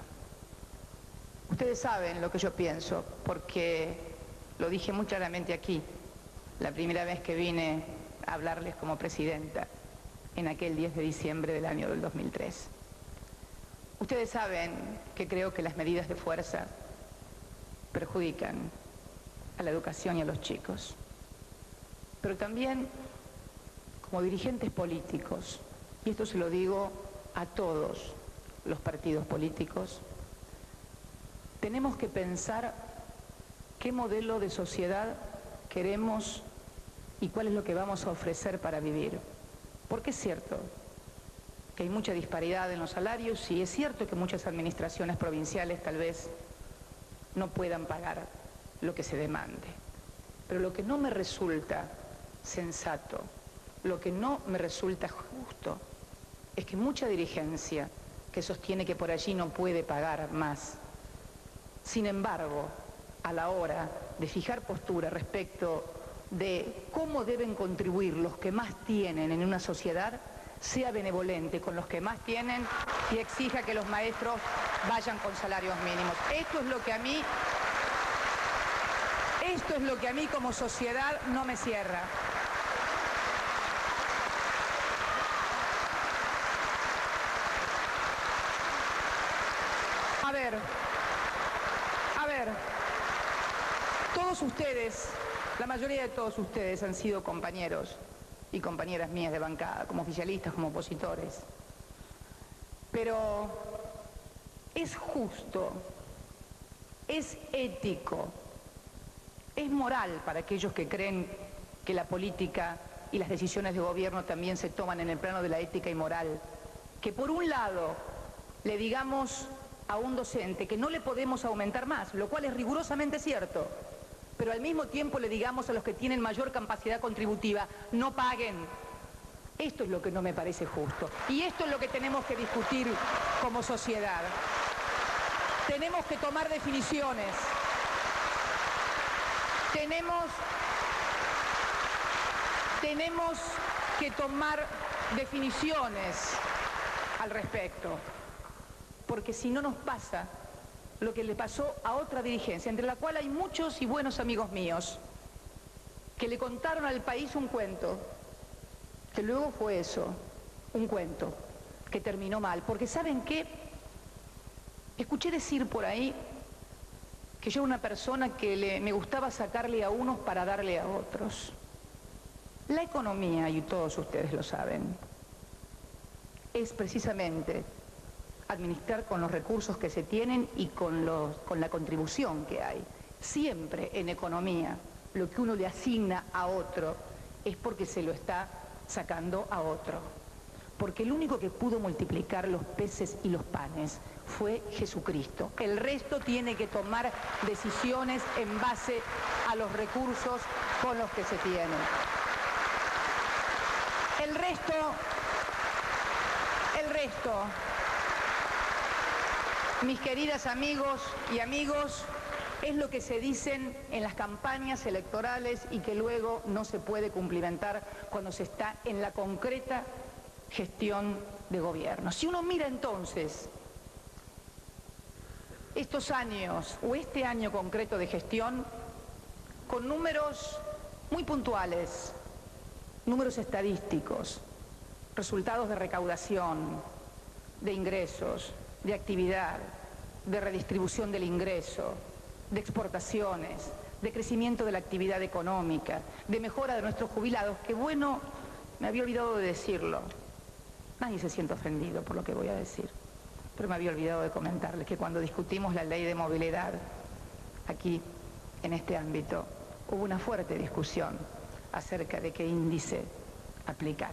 Speaker 8: Ustedes saben lo que yo pienso, porque lo dije muy claramente aquí, la primera vez que vine a hablarles como presidenta, en aquel 10 de diciembre del año del 2003. Ustedes saben que creo que las medidas de fuerza perjudican a la educación y a los chicos. Pero también, como dirigentes políticos, y esto se lo digo a todos los partidos políticos, tenemos que pensar qué modelo de sociedad queremos y cuál es lo que vamos a ofrecer para vivir. Porque es cierto que hay mucha disparidad en los salarios y es cierto que muchas administraciones provinciales tal vez no puedan pagar lo que se demande. Pero lo que no me resulta sensato, lo que no me resulta justo, es que mucha dirigencia que sostiene que por allí no puede pagar más, sin embargo, a la hora de fijar postura respecto de cómo deben contribuir los que más tienen en una sociedad, sea benevolente con los que más tienen y exija que los maestros vayan con salarios mínimos. Esto es lo que a mí como sociedad no me cierra. A ver, todos ustedes, la mayoría de todos ustedes han sido compañeros y compañeras mías de bancada, como oficialistas, como opositores. Pero es justo, es ético, es moral para aquellos que creen que la política y las decisiones de gobierno también se toman en el plano de la ética y moral, que por un lado le digamos a un docente que no le podemos aumentar más, lo cual es rigurosamente cierto, pero al mismo tiempo le digamos a los que tienen mayor capacidad contributiva, no paguen. Esto es lo que no me parece justo. Y esto es lo que tenemos que discutir como sociedad. Tenemos que tomar definiciones. Tenemos que tomar definiciones al respecto. Porque si no nos pasa lo que le pasó a otra dirigencia, entre la cual hay muchos y buenos amigos míos, que le contaron al país un cuento, que luego fue eso, un cuento, que terminó mal. Porque ¿saben qué? Escuché decir por ahí que yo era una persona que me gustaba sacarle a unos para darle a otros. La economía, y todos ustedes lo saben, es precisamente administrar con los recursos que se tienen y con la contribución que hay. Siempre en economía lo que uno le asigna a otro es porque se lo está sacando a otro. Porque el único que pudo multiplicar los peces y los panes fue Jesucristo. El resto tiene que tomar decisiones en base a los recursos con los que se tienen. El resto, mis queridas amigos y amigos, es lo que se dicen en las campañas electorales y que luego no se puede cumplimentar cuando se está en la concreta gestión de gobierno. Si uno mira entonces estos años o este año concreto de gestión con números muy puntuales, números estadísticos, resultados de recaudación, de ingresos, de actividad, de redistribución del ingreso, de exportaciones, de crecimiento de la actividad económica, de mejora de nuestros jubilados, que bueno, me había olvidado de decirlo. Nadie se siente ofendido por lo que voy a decir, pero me había olvidado de comentarles que cuando discutimos la ley de movilidad, aquí, en este ámbito, hubo una fuerte discusión acerca de qué índice aplicar.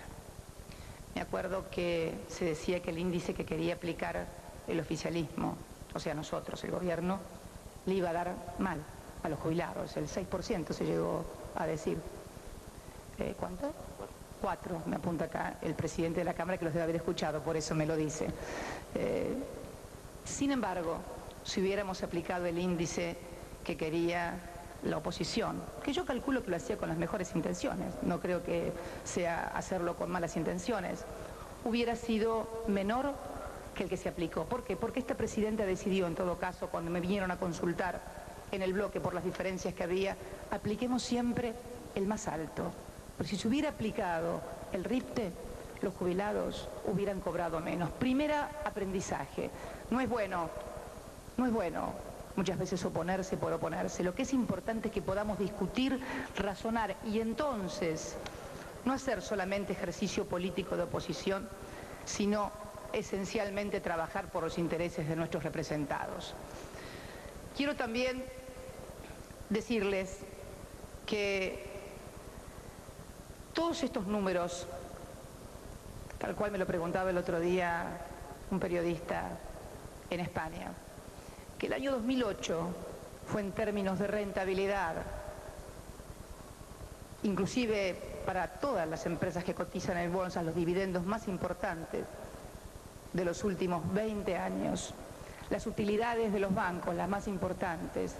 Speaker 8: Me acuerdo que se decía que el índice que quería aplicar el oficialismo, o sea nosotros, el gobierno, le iba a dar mal a los jubilados, el 6% se llegó a decir. ¿Cuánto? 4, me apunta acá el presidente de la Cámara, que los debe haber escuchado, por eso me lo dice. Sin embargo, si hubiéramos aplicado el índice que quería la oposición, que yo calculo que lo hacía con las mejores intenciones, no creo que sea hacerlo con malas intenciones, hubiera sido menor que el que se aplicó. ¿Por qué? Porque este presidente decidió, en todo caso, cuando me vinieron a consultar en el bloque por las diferencias que había, apliquemos siempre el más alto. Pero si se hubiera aplicado el RIPTE, los jubilados hubieran cobrado menos. Primera, aprendizaje. No es bueno muchas veces oponerse por oponerse. Lo que es importante es que podamos discutir, razonar y entonces no hacer solamente ejercicio político de oposición, sino esencialmente trabajar por los intereses de nuestros representados. Quiero también decirles que todos estos números, tal cual me lo preguntaba el otro día un periodista en España, que el año 2008 fue en términos de rentabilidad, inclusive para todas las empresas que cotizan en bolsa, los dividendos más importantes de los últimos 20 años, las utilidades de los bancos, las más importantes,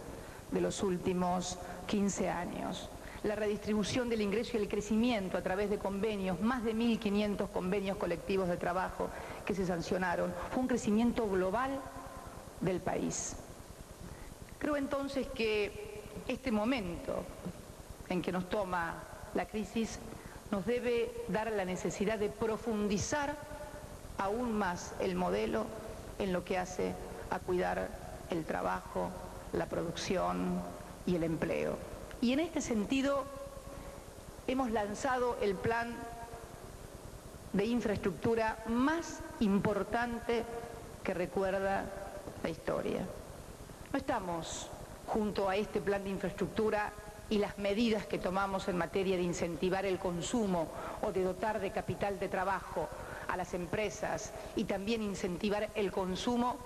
Speaker 8: de los últimos 15 años. La redistribución del ingreso y el crecimiento a través de convenios, más de 1.500 convenios colectivos de trabajo que se sancionaron, fue un crecimiento global del país. Creo entonces que este momento en que nos toma la crisis nos debe dar la necesidad de profundizar aún más el modelo en lo que hace a cuidar el trabajo, la producción y el empleo. Y en este sentido hemos lanzado el plan de infraestructura más importante que recuerda la historia. No estamos junto a este plan de infraestructura y las medidas que tomamos en materia de incentivar el consumo o de dotar de capital de trabajo a las empresas y también incentivar el consumo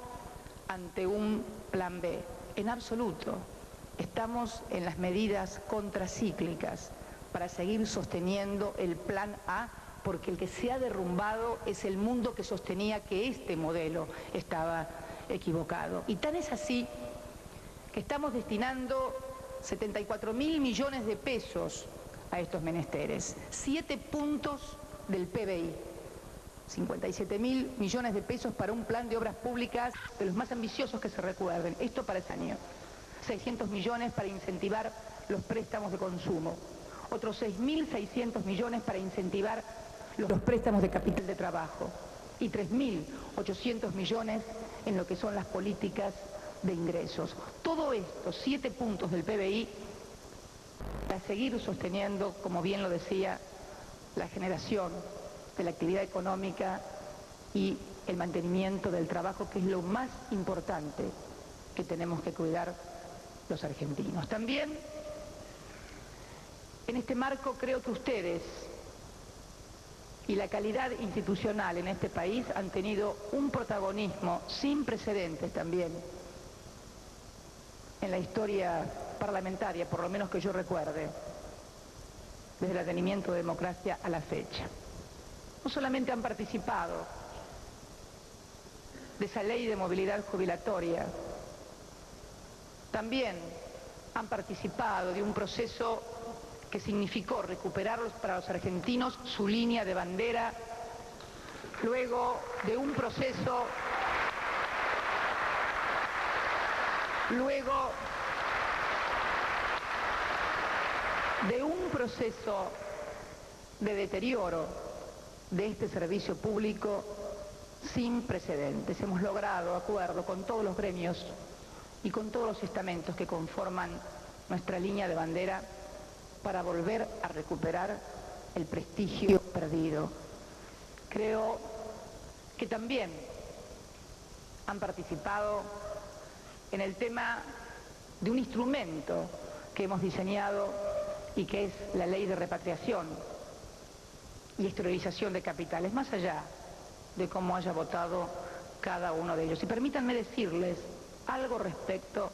Speaker 8: ante un plan B. En absoluto. Estamos en las medidas contracíclicas para seguir sosteniendo el plan A, porque el que se ha derrumbado es el mundo que sostenía que este modelo estaba equivocado. Y tan es así que estamos destinando 74.000 millones de pesos a estos menesteres, 7 puntos del PBI, 57.000 millones de pesos para un plan de obras públicas de los más ambiciosos que se recuerden, esto para ese año, 600 millones para incentivar los préstamos de consumo, otros 6.600 millones para incentivar los préstamos de capital de trabajo y 3.800 millones en lo que son las políticas de ingresos. Todo esto, 7 puntos del PBI, para seguir sosteniendo, como bien lo decía, la generación de la actividad económica y el mantenimiento del trabajo, que es lo más importante que tenemos que cuidar los argentinos. También, en este marco, creo que ustedes y la calidad institucional en este país han tenido un protagonismo sin precedentes también en la historia parlamentaria, por lo menos que yo recuerde, desde el advenimiento de democracia a la fecha. No solamente han participado de esa ley de movilidad jubilatoria, también han participado de un proceso que significó recuperar para los argentinos su línea de bandera, luego de un proceso de deterioro de este servicio público sin precedentes. Hemos logrado acuerdo con todos los gremios y con todos los estamentos que conforman nuestra línea de bandera para volver a recuperar el prestigio perdido. Creo que también han participado en el tema de un instrumento que hemos diseñado y que es la ley de repatriación y exteriorización de capitales, más allá de cómo haya votado cada uno de ellos. Y permítanme decirles algo respecto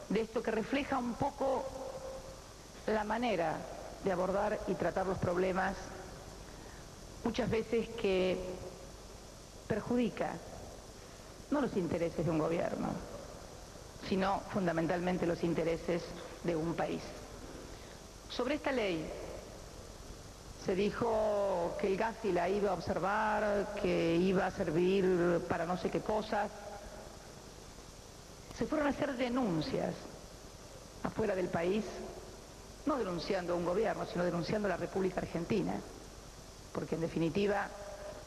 Speaker 8: de esto que refleja un poco la manera de abordar y tratar los problemas, muchas veces que perjudica no los intereses de un gobierno, sino fundamentalmente los intereses de un país. Sobre esta ley se dijo que el GAFI la iba a observar, que iba a servir para no sé qué cosas. Se fueron a hacer denuncias afuera del país, no denunciando a un gobierno, sino denunciando a la República Argentina, porque en definitiva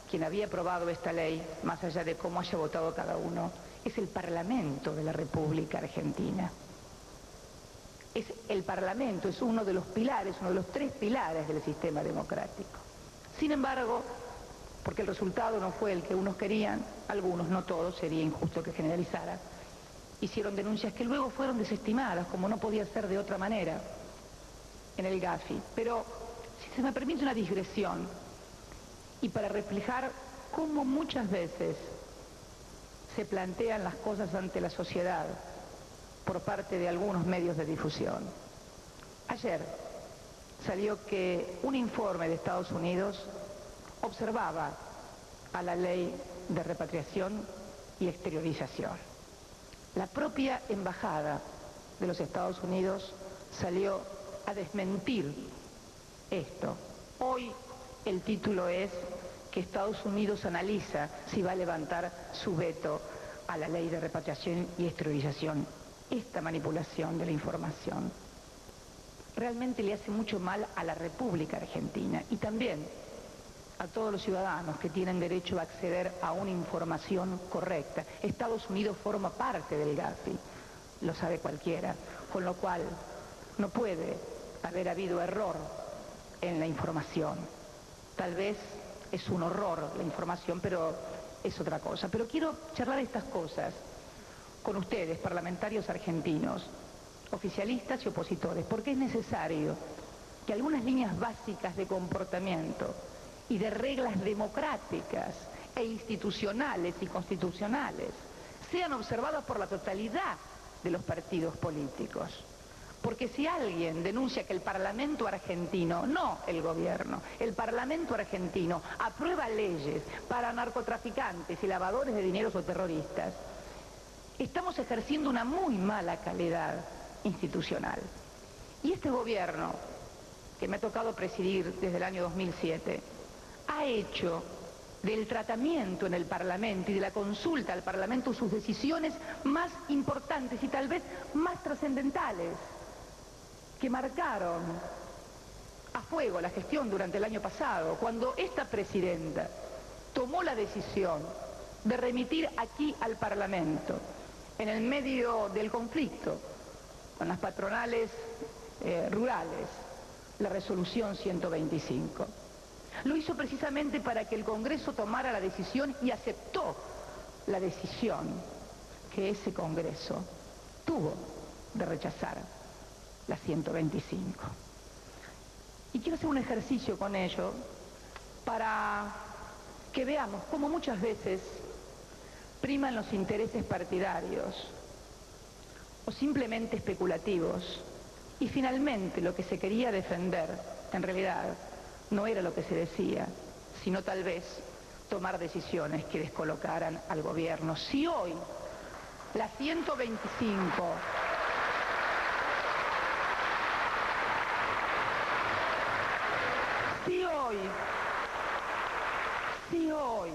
Speaker 8: quien había aprobado esta ley, más allá de cómo haya votado cada uno, es el Parlamento de la República Argentina. Es el Parlamento, es uno de los pilares, uno de los 3 pilares del sistema democrático. Sin embargo, porque el resultado no fue el que unos querían, algunos, no todos, sería injusto que generalizara, hicieron denuncias que luego fueron desestimadas, como no podía ser de otra manera, en el GAFI. Pero, si se me permite una digresión, y para reflejar cómo muchas veces se plantean las cosas ante la sociedad por parte de algunos medios de difusión. Ayer salió que un informe de Estados Unidos observaba a la ley de repatriación y exteriorización. La propia embajada de los Estados Unidos salió a desmentir esto. Hoy el título es que Estados Unidos analiza si va a levantar su veto a la ley de repatriación y extraditación. Esta manipulación de la información realmente le hace mucho mal a la República Argentina y también a todos los ciudadanos que tienen derecho a acceder a una información correcta. Estados Unidos forma parte del Gafi, lo sabe cualquiera, con lo cual no puede haber habido error en la información. Tal vez es un horror la información, pero es otra cosa. Pero quiero charlar estas cosas con ustedes, parlamentarios argentinos, oficialistas y opositores, porque es necesario que algunas líneas básicas de comportamiento y de reglas democráticas e institucionales y constitucionales sean observadas por la totalidad de los partidos políticos. Porque si alguien denuncia que el Parlamento argentino, no el gobierno, el Parlamento argentino aprueba leyes para narcotraficantes y lavadores de dineros o terroristas, estamos ejerciendo una muy mala calidad institucional. Y este gobierno, que me ha tocado presidir desde el año 2007, ha hecho del tratamiento en el Parlamento y de la consulta al Parlamento sus decisiones más importantes y tal vez más trascendentales, que marcaron a fuego la gestión durante el año pasado, cuando esta presidenta tomó la decisión de remitir aquí al Parlamento, en el medio del conflicto con las patronales rurales, la resolución 125. Lo hizo precisamente para que el Congreso tomara la decisión y aceptó la decisión que ese Congreso tuvo de rechazar la 125. Y quiero hacer un ejercicio con ello para que veamos cómo muchas veces priman los intereses partidarios o simplemente especulativos y finalmente lo que se quería defender en realidad no era lo que se decía, sino tal vez tomar decisiones que descolocaran al gobierno. Si hoy la 125 si hoy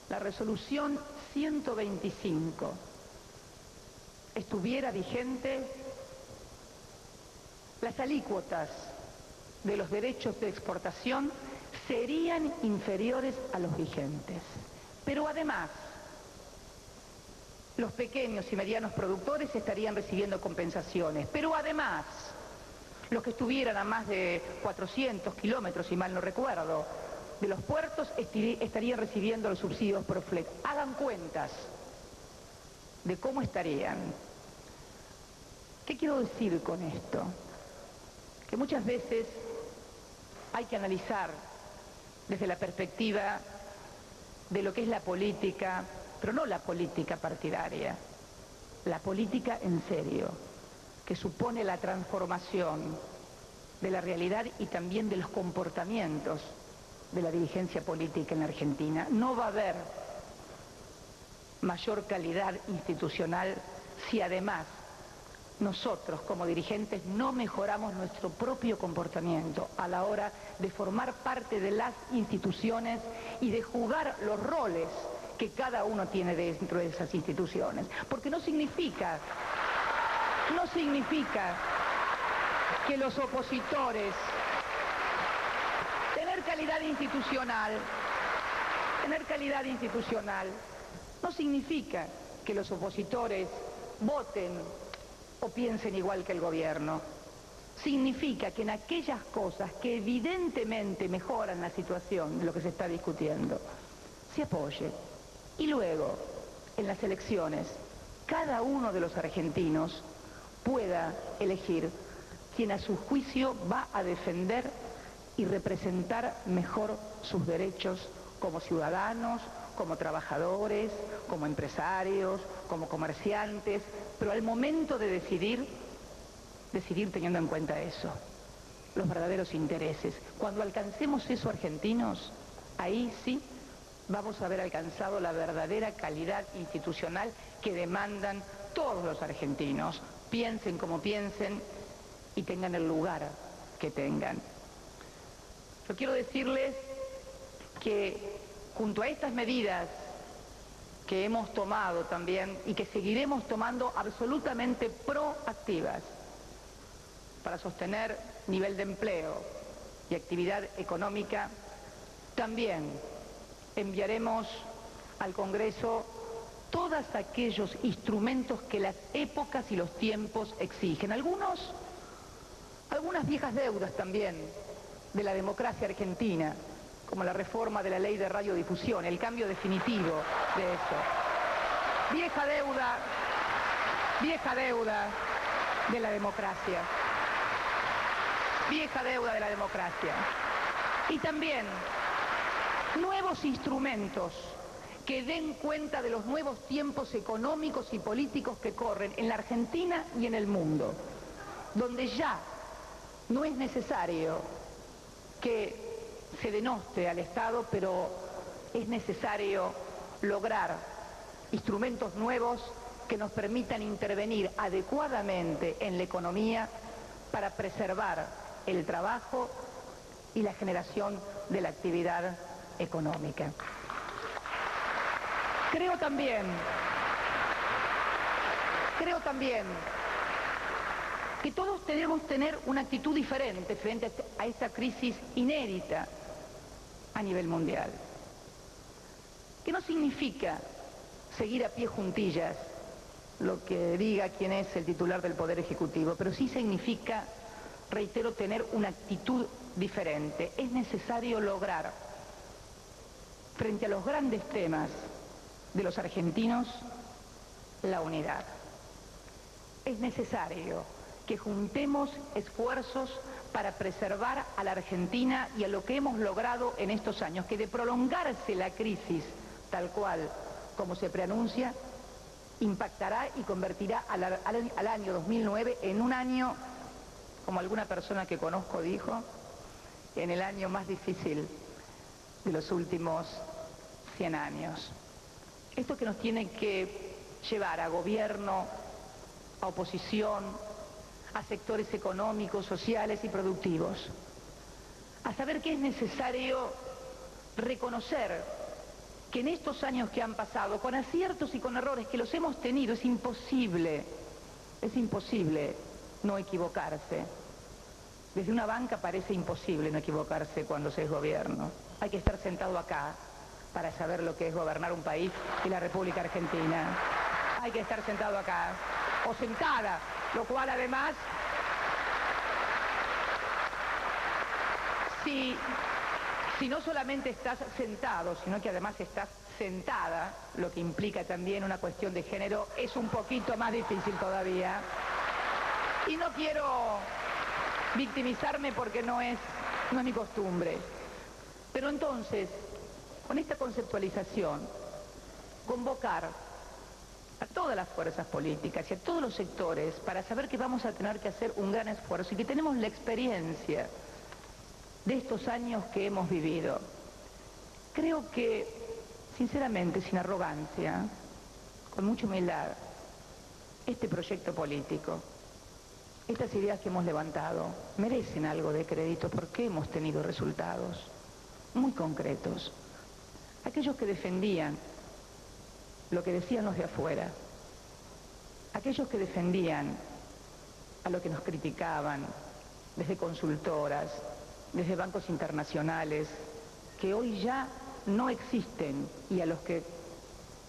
Speaker 8: la resolución 125 estuviera vigente, las alícuotas de los derechos de exportación serían inferiores a los vigentes. Pero además, los pequeños y medianos productores estarían recibiendo compensaciones. Pero además, los que estuvieran a más de 400 kilómetros, si mal no recuerdo, de los puertos estarían recibiendo los subsidios por FLEC. Hagan cuentas de cómo estarían. ¿Qué quiero decir con esto? Que muchas veces hay que analizar desde la perspectiva de lo que es la política, pero no la política partidaria, la política en serio, que supone la transformación de la realidad y también de los comportamientos de la dirigencia política en la Argentina. No va a haber mayor calidad institucional si además nosotros como dirigentes no mejoramos nuestro propio comportamiento a la hora de formar parte de las instituciones y de jugar los roles que cada uno tiene dentro de esas instituciones. Porque no significa que los opositores, tener calidad institucional, no significa que los opositores voten o piensen igual que el gobierno. Significa que en aquellas cosas que evidentemente mejoran la situación de lo que se está discutiendo, se apoye. Y luego, en las elecciones, cada uno de los argentinos pueda elegir quien a su juicio va a defender y representar mejor sus derechos como ciudadanos, como trabajadores, como empresarios, como comerciantes, pero al momento de decidir teniendo en cuenta eso, los verdaderos intereses. Cuando alcancemos eso, argentinos, ahí sí vamos a haber alcanzado la verdadera calidad institucional que demandan todos los argentinos, piensen como piensen y tengan el lugar que tengan. Yo quiero decirles que junto a estas medidas que hemos tomado también y que seguiremos tomando absolutamente proactivas para sostener nivel de empleo y actividad económica, también enviaremos al Congreso todos aquellos instrumentos que las épocas y los tiempos exigen. Algunas viejas deudas también de la democracia argentina, como la reforma de la ley de radiodifusión, el cambio definitivo de eso. Vieja deuda de la democracia. Vieja deuda de la democracia. Y también nuevos instrumentos que den cuenta de los nuevos tiempos económicos y políticos que corren en la Argentina y en el mundo, donde ya no es necesario que se denoste al Estado, pero es necesario lograr instrumentos nuevos que nos permitan intervenir adecuadamente en la economía para preservar el trabajo y la generación de la actividad económica. Creo también que todos debemos tener una actitud diferente frente a esta crisis inédita a nivel mundial, que no significa seguir a pie juntillas lo que diga quien es el titular del Poder Ejecutivo, pero sí significa, reitero, tener una actitud diferente. Es necesario lograr, frente a los grandes temas de los argentinos, la unidad. Es necesario que juntemos esfuerzos para preservar a la Argentina y a lo que hemos logrado en estos años, que de prolongarse la crisis tal cual como se preanuncia, impactará y convertirá al año 2009 en un año, como alguna persona que conozco dijo, en el año más difícil de los últimos 100 años. Esto que nos tiene que llevar a gobierno, a oposición, a sectores económicos, sociales y productivos, a saber que es necesario reconocer que en estos años que han pasado, con aciertos y con errores que los hemos tenido, es imposible no equivocarse. Desde una banca parece imposible no equivocarse cuando se es gobierno. Hay que estar sentado acá para saber lo que es gobernar un país y la República Argentina. Hay que estar sentado acá, o sentada, lo cual además, si no solamente estás sentado, sino que además estás sentada, lo que implica también una cuestión de género, es un poquito más difícil todavía. Y no quiero victimizarme porque no es mi costumbre. Pero entonces, con esta conceptualización, convocar a todas las fuerzas políticas y a todos los sectores para saber que vamos a tener que hacer un gran esfuerzo y que tenemos la experiencia de estos años que hemos vivido. Creo que, sinceramente, sin arrogancia, con mucha humildad, este proyecto político, estas ideas que hemos levantado, merecen algo de crédito porque hemos tenido resultados muy concretos. Aquellos que defendían lo que decían los de afuera, aquellos que defendían a los que nos criticaban desde consultoras, desde bancos internacionales, que hoy ya no existen y a los que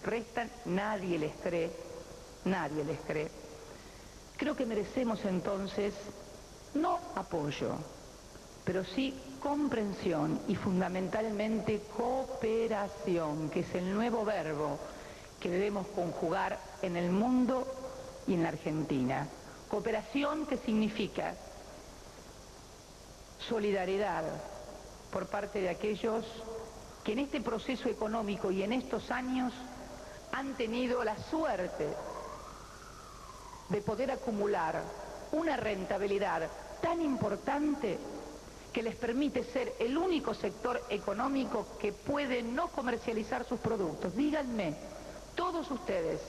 Speaker 8: restan nadie les cree. Creo que merecemos entonces no apoyo, pero sí comprensión y fundamentalmente cooperación, que es el nuevo verbo que debemos conjugar en el mundo y en la Argentina. Cooperación que significa solidaridad por parte de aquellos que en este proceso económico y en estos años han tenido la suerte de poder acumular una rentabilidad tan importante que les permite ser el único sector económico que puede no comercializar sus productos. Díganme, todos ustedes,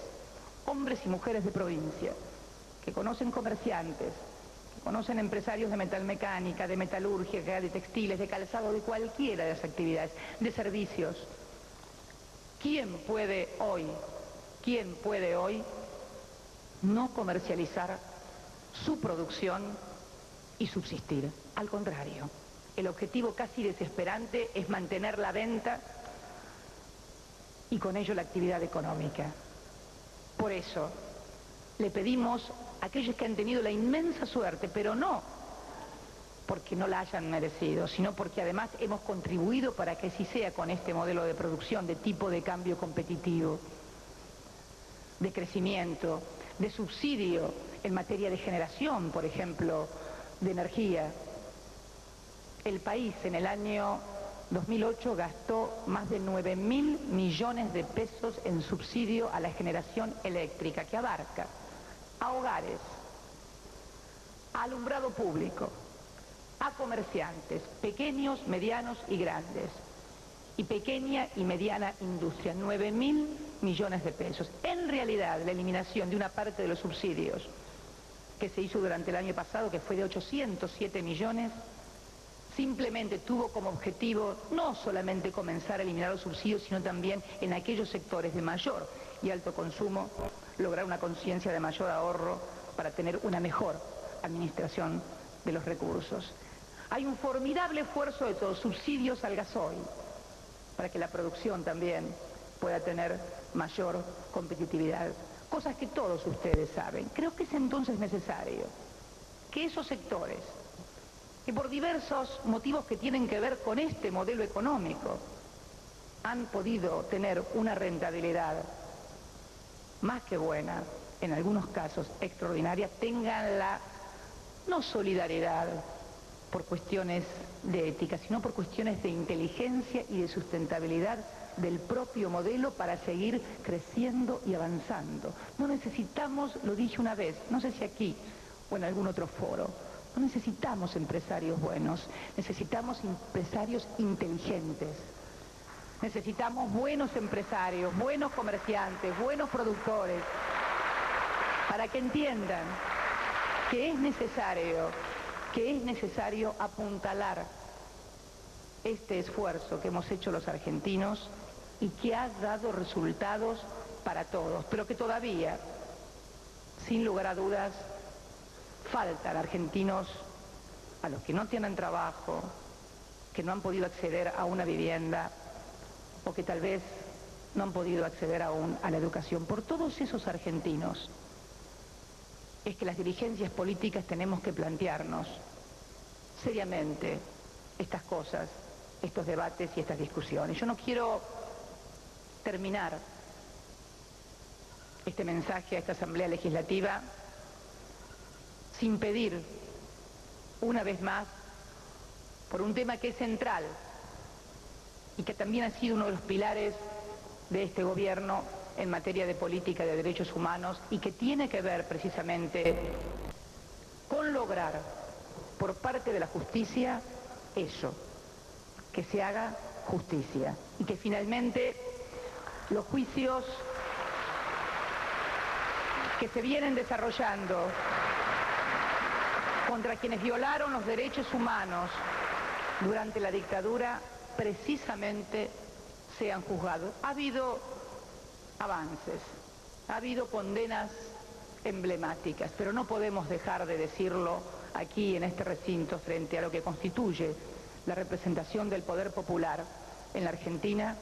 Speaker 8: hombres y mujeres de provincia, que conocen comerciantes, que conocen empresarios de metalmecánica, de metalurgia, de textiles, de calzado, de cualquiera de las actividades, de servicios. ¿Quién puede hoy no comercializar su producción y subsistir? Al contrario, el objetivo casi desesperante es mantener la venta y con ello la actividad económica. Por eso, le pedimos a aquellos que han tenido la inmensa suerte, pero no porque no la hayan merecido, sino porque además hemos contribuido para que así sea con este modelo de producción, de tipo de cambio competitivo, de crecimiento, de subsidio en materia de generación, por ejemplo, de energía. El país en el año 2008 gastó más de 9.000 millones de pesos en subsidio a la generación eléctrica, que abarca a hogares, a alumbrado público, a comerciantes, pequeños, medianos y grandes, y pequeña y mediana industria, 9.000 millones de pesos. En realidad, la eliminación de una parte de los subsidios que se hizo durante el año pasado, que fue de 807 millones, simplemente tuvo como objetivo no solamente comenzar a eliminar los subsidios, sino también en aquellos sectores de mayor y alto consumo, lograr una conciencia de mayor ahorro para tener una mejor administración de los recursos. Hay un formidable esfuerzo de todos, subsidios al gasoil, para que la producción también pueda tener mayor competitividad. Cosas que todos ustedes saben. Creo que es entonces necesario que esos sectores, que por diversos motivos que tienen que ver con este modelo económico, han podido tener una rentabilidad más que buena, en algunos casos extraordinaria, tengan la, no solidaridad por cuestiones de ética, sino por cuestiones de inteligencia y de sustentabilidad del propio modelo para seguir creciendo y avanzando. No necesitamos, lo dije una vez, no sé si aquí o en algún otro foro, no necesitamos empresarios buenos, necesitamos empresarios inteligentes. Necesitamos buenos empresarios, buenos comerciantes, buenos productores, para que entiendan que es necesario apuntalar este esfuerzo que hemos hecho los argentinos y que ha dado resultados para todos, pero que todavía, sin lugar a dudas, faltan argentinos a los que no tienen trabajo, que no han podido acceder a una vivienda o que tal vez no han podido acceder aún a la educación. Por todos esos argentinos es que las dirigencias políticas tenemos que plantearnos seriamente estas cosas, estos debates y estas discusiones. Yo no quiero terminar este mensaje a esta Asamblea Legislativa sin pedir, una vez más, por un tema que es central y que también ha sido uno de los pilares de este gobierno en materia de política de derechos humanos y que tiene que ver precisamente con lograr por parte de la justicia eso, que se haga justicia y que finalmente los juicios que se vienen desarrollando contra quienes violaron los derechos humanos durante la dictadura precisamente sean juzgados. Ha habido avances, ha habido condenas emblemáticas, pero no podemos dejar de decirlo aquí en este recinto frente a lo que constituye la representación del poder popular en la Argentina,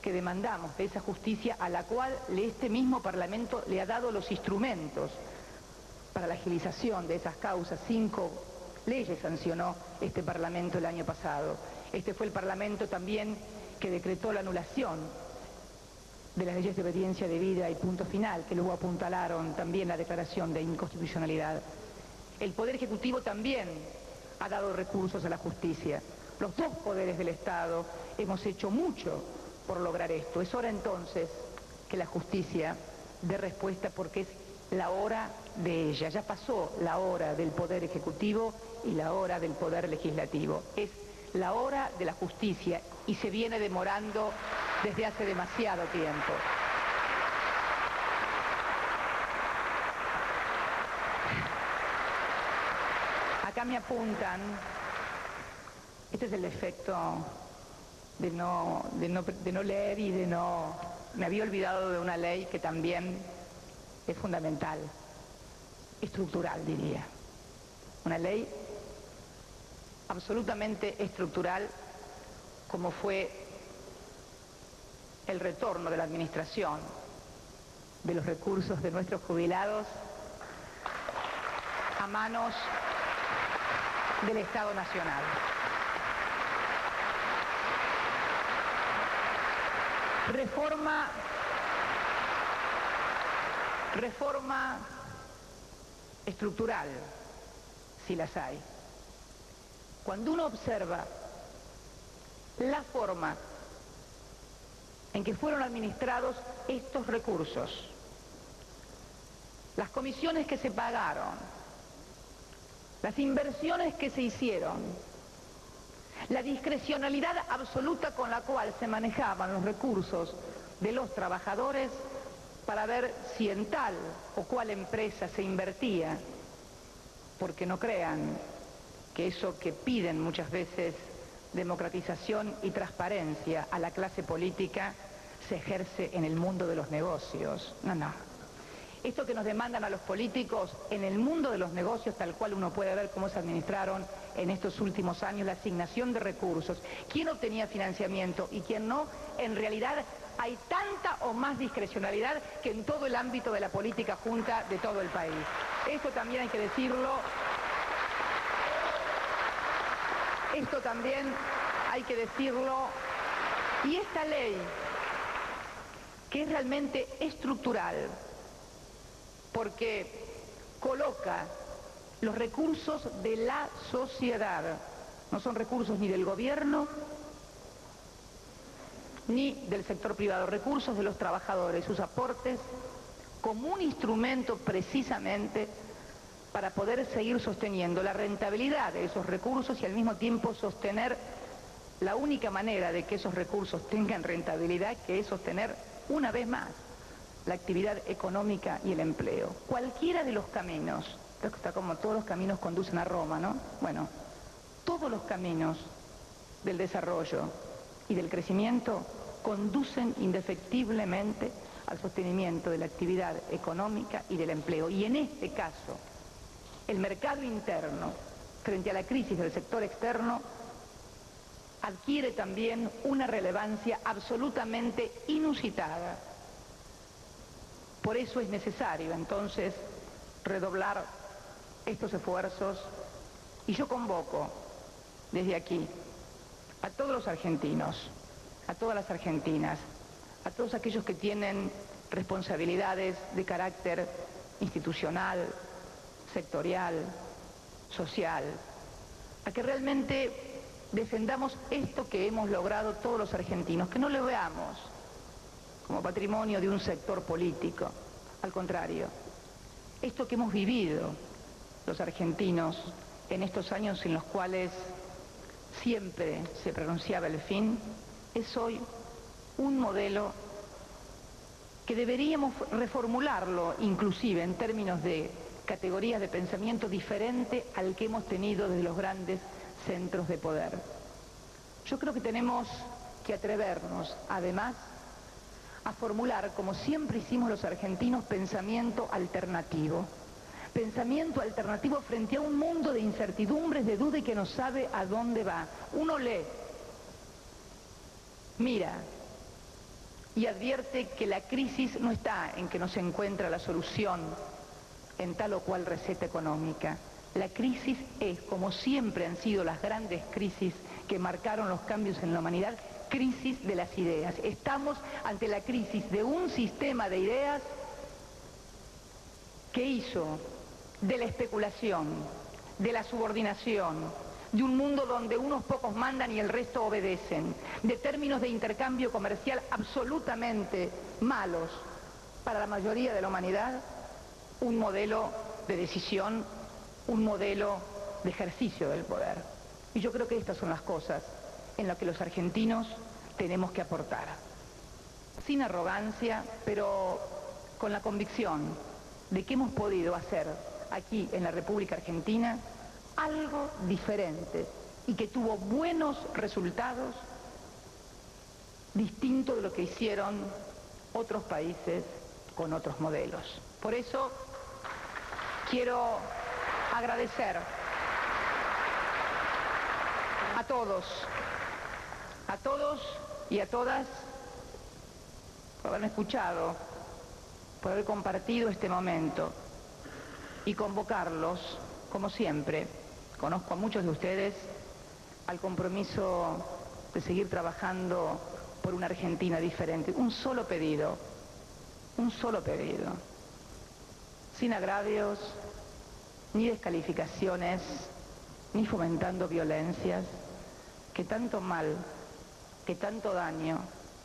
Speaker 8: que demandamos de esa justicia a la cual este mismo Parlamento le ha dado los instrumentos para la agilización de esas causas. 5 leyes sancionó este Parlamento el año pasado. Este fue el Parlamento también que decretó la anulación de las leyes de obediencia debida y punto final, que luego apuntalaron también la declaración de inconstitucionalidad. El Poder Ejecutivo también ha dado recursos a la justicia. Los dos poderes del Estado hemos hecho mucho por lograr esto. Es hora entonces que la justicia dé respuesta, porque es la hora de ella. Ya pasó la hora del Poder Ejecutivo y la hora del Poder Legislativo. Es la hora de la justicia y se viene demorando desde hace demasiado tiempo. me apuntan, este es el efecto de no leer y de no... Me había olvidado de una ley que también es fundamental, estructural diría. Una ley absolutamente estructural como fue el retorno de la administración de los recursos de nuestros jubilados a manos del Estado Nacional. Reforma estructural, si las hay. Cuando uno observa la forma en que fueron administrados estos recursos, las comisiones que se pagaron, las inversiones que se hicieron, la discrecionalidad absoluta con la cual se manejaban los recursos de los trabajadores para ver si en tal o cual empresa se invertía, porque no crean que eso que piden muchas veces, democratización y transparencia a la clase política, se ejerce en el mundo de los negocios. No, no. Esto que nos demandan a los políticos en el mundo de los negocios, tal cual uno puede ver cómo se administraron en estos últimos años, la asignación de recursos, quién obtenía financiamiento y quién no, en realidad hay tanta o más discrecionalidad que en todo el ámbito de la política junta de todo el país. Esto también hay que decirlo. Esto también hay que decirlo. Y esta ley, que es realmente estructural, porque coloca los recursos de la sociedad, no son recursos ni del gobierno ni del sector privado, recursos de los trabajadores, sus aportes, como un instrumento precisamente para poder seguir sosteniendo la rentabilidad de esos recursos y al mismo tiempo sostener la única manera de que esos recursos tengan rentabilidad, que es sostener una vez más la actividad económica y el empleo. Cualquiera de los caminos, está como todos los caminos conducen a Roma, ¿no? Bueno, todos los caminos del desarrollo y del crecimiento conducen indefectiblemente al sostenimiento de la actividad económica y del empleo. Y en este caso, el mercado interno, frente a la crisis del sector externo, adquiere también una relevancia absolutamente inusitada. Por eso es necesario, entonces, redoblar estos esfuerzos, y yo convoco desde aquí a todos los argentinos, a todas las argentinas, a todos aquellos que tienen responsabilidades de carácter institucional, sectorial, social, a que realmente defendamos esto que hemos logrado todos los argentinos, que no lo veamos como patrimonio de un sector político, al contrario, esto que hemos vivido los argentinos en estos años en los cuales siempre se pronunciaba el fin, es hoy un modelo que deberíamos reformularlo inclusive en términos de categorías de pensamiento diferente al que hemos tenido desde los grandes centros de poder. Yo creo que tenemos que atrevernos, además, a formular, como siempre hicimos los argentinos, pensamiento alternativo frente a un mundo de incertidumbres, de duda y que no sabe a dónde va. Uno lee, mira y advierte que la crisis no está en que no se encuentra la solución en tal o cual receta económica. La crisis es, como siempre han sido las grandes crisis que marcaron los cambios en la humanidad, crisis de las ideas. Estamos ante la crisis de un sistema de ideas que hizo de la especulación, de la subordinación, de un mundo donde unos pocos mandan y el resto obedecen, de términos de intercambio comercial absolutamente malos para la mayoría de la humanidad, un modelo de decisión, un modelo de ejercicio del poder. Y yo creo que estas son las cosas en las que los argentinos tenemos que aportar. Sin arrogancia, pero con la convicción de que hemos podido hacer aquí en la República Argentina algo diferente y que tuvo buenos resultados, distinto de lo que hicieron otros países con otros modelos. Por eso quiero agradecer a todos y a todas por haberme escuchado, por haber compartido este momento y convocarlos, como siempre, conozco a muchos de ustedes, al compromiso de seguir trabajando por una Argentina diferente. Un solo pedido, sin agravios, ni descalificaciones, ni fomentando violencias, que tanto mal, que tanto daño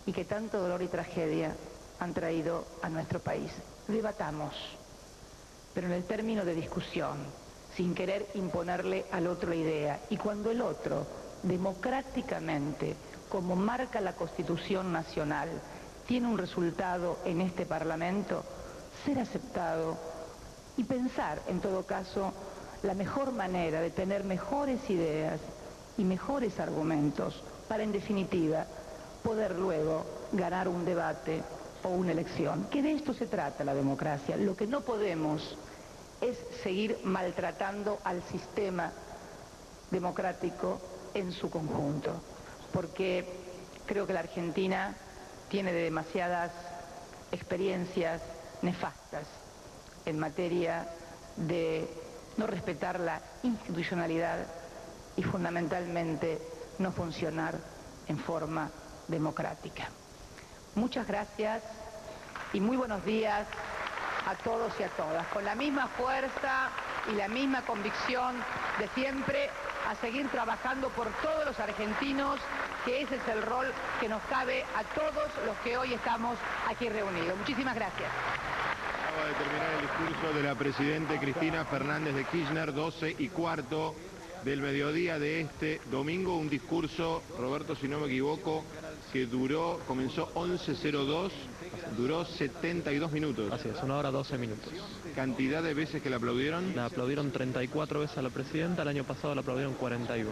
Speaker 8: y que tanto dolor y tragedia han traído a nuestro país. Debatamos, pero en el término de discusión, sin querer imponerle al otro idea. Y cuando el otro, democráticamente, como marca la Constitución Nacional, tiene un resultado en este Parlamento, ser aceptado y pensar, en todo caso, la mejor manera de tener mejores ideas y mejores argumentos para, en definitiva, poder luego ganar un debate o una elección. Que de esto se trata la democracia. Lo que no podemos es seguir maltratando al sistema democrático en su conjunto, porque creo que la Argentina tiene demasiadas experiencias nefastas en materia de no respetar la institucionalidad y fundamentalmente no funcionar en forma democrática. Muchas gracias y muy buenos días a todos y a todas, con la misma fuerza y la misma convicción de siempre, a seguir trabajando por todos los argentinos, que ese es el rol que nos cabe a todos los que hoy estamos aquí reunidos. Muchísimas gracias.
Speaker 9: Acaba de terminar el discurso de la Presidenta Cristina Fernández de Kirchner, 12:15 del mediodía de este domingo, un discurso, Roberto, si no me equivoco, que comenzó 11:02, duró 72 minutos.
Speaker 1: Así es, 1 hora 12 minutos.
Speaker 9: ¿Cantidad de veces que la aplaudieron?
Speaker 1: La aplaudieron 34 veces a la Presidenta, el año pasado la aplaudieron 41.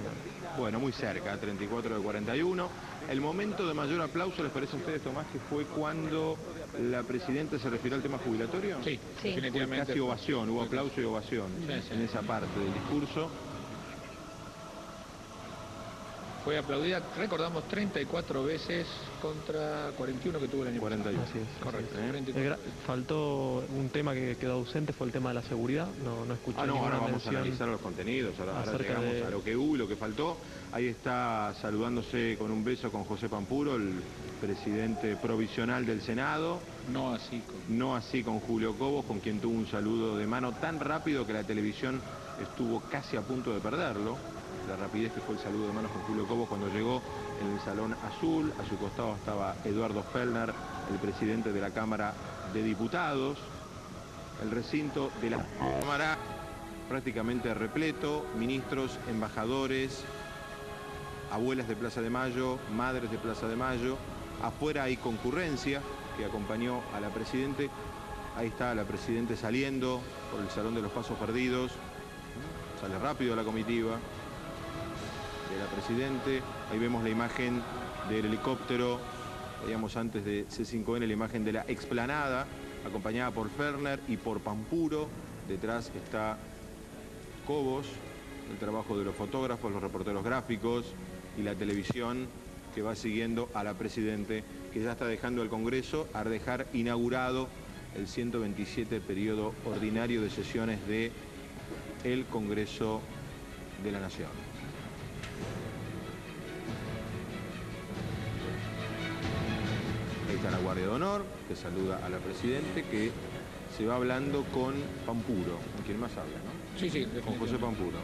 Speaker 9: Bueno, muy cerca, 34 de 41. El momento de mayor aplauso, ¿les parece a ustedes, Tomás, que fue cuando la Presidenta se refirió al tema jubilatorio?
Speaker 4: Sí, definitivamente.
Speaker 9: Casi ovación, hubo aplauso y ovación en esa parte del discurso.
Speaker 4: Fue aplaudida, recordamos, 34 veces contra 41 que tuvo el año
Speaker 9: 41.
Speaker 4: pasado.
Speaker 1: Así es.
Speaker 4: Correcto.
Speaker 1: Faltó un tema que quedó ausente, fue el tema de la seguridad. No escuché ninguna
Speaker 9: ahora vamos a
Speaker 1: mención
Speaker 9: analizar los contenidos, ahora
Speaker 1: acerca
Speaker 9: llegamos a lo que hubo, lo que faltó. Ahí está saludándose con un beso con José Pampuro, el presidente provisional del Senado.
Speaker 4: No así
Speaker 9: con Julio Cobos, con quien tuvo un saludo de mano tan rápido que la televisión estuvo casi a punto de perderlo. La rapidez que fue el saludo de manos con Julio Cobos cuando llegó en el Salón Azul. A su costado estaba Eduardo Fellner, el presidente de la Cámara de Diputados. El recinto de la Cámara prácticamente repleto, ministros, embajadores, abuelas de Plaza de Mayo, madres de Plaza de Mayo. Afuera hay concurrencia que acompañó a la Presidente. Ahí está la Presidente saliendo por el Salón de los Pasos Perdidos. Sale rápido la comitiva de la Presidente. Ahí vemos la imagen del helicóptero, veíamos antes de C5N la imagen de la explanada, acompañada por Fellner y por Pampuro. Detrás está Cobos, el trabajo de los fotógrafos, los reporteros gráficos y la televisión que va siguiendo a la Presidente, que ya está dejando el Congreso a dejar inaugurado el 127 periodo ordinario de sesiones de el Congreso de la Nación. Ahí está la Guardia de Honor, que saluda a la Presidente, que se va hablando con Pampuro, con quien más habla, ¿no?
Speaker 4: Sí,
Speaker 9: con José Pampuro.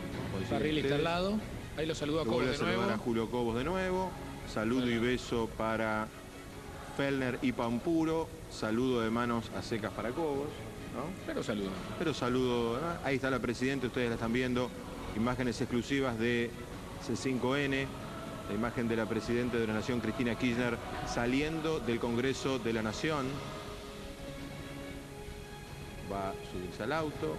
Speaker 4: Barril está al lado, ahí lo saluda a Cobos de nuevo.
Speaker 9: A Julio Cobos de nuevo, saludo y beso para Fellner y Pampuro, saludo de manos a secas para Cobos, ¿no? Pero saludo, ¿no? Ahí está la Presidenta, ustedes la están viendo, imágenes exclusivas de C5N, la imagen de la Presidenta de la Nación, Cristina Kirchner, saliendo del Congreso de la Nación. Va a subirse al auto.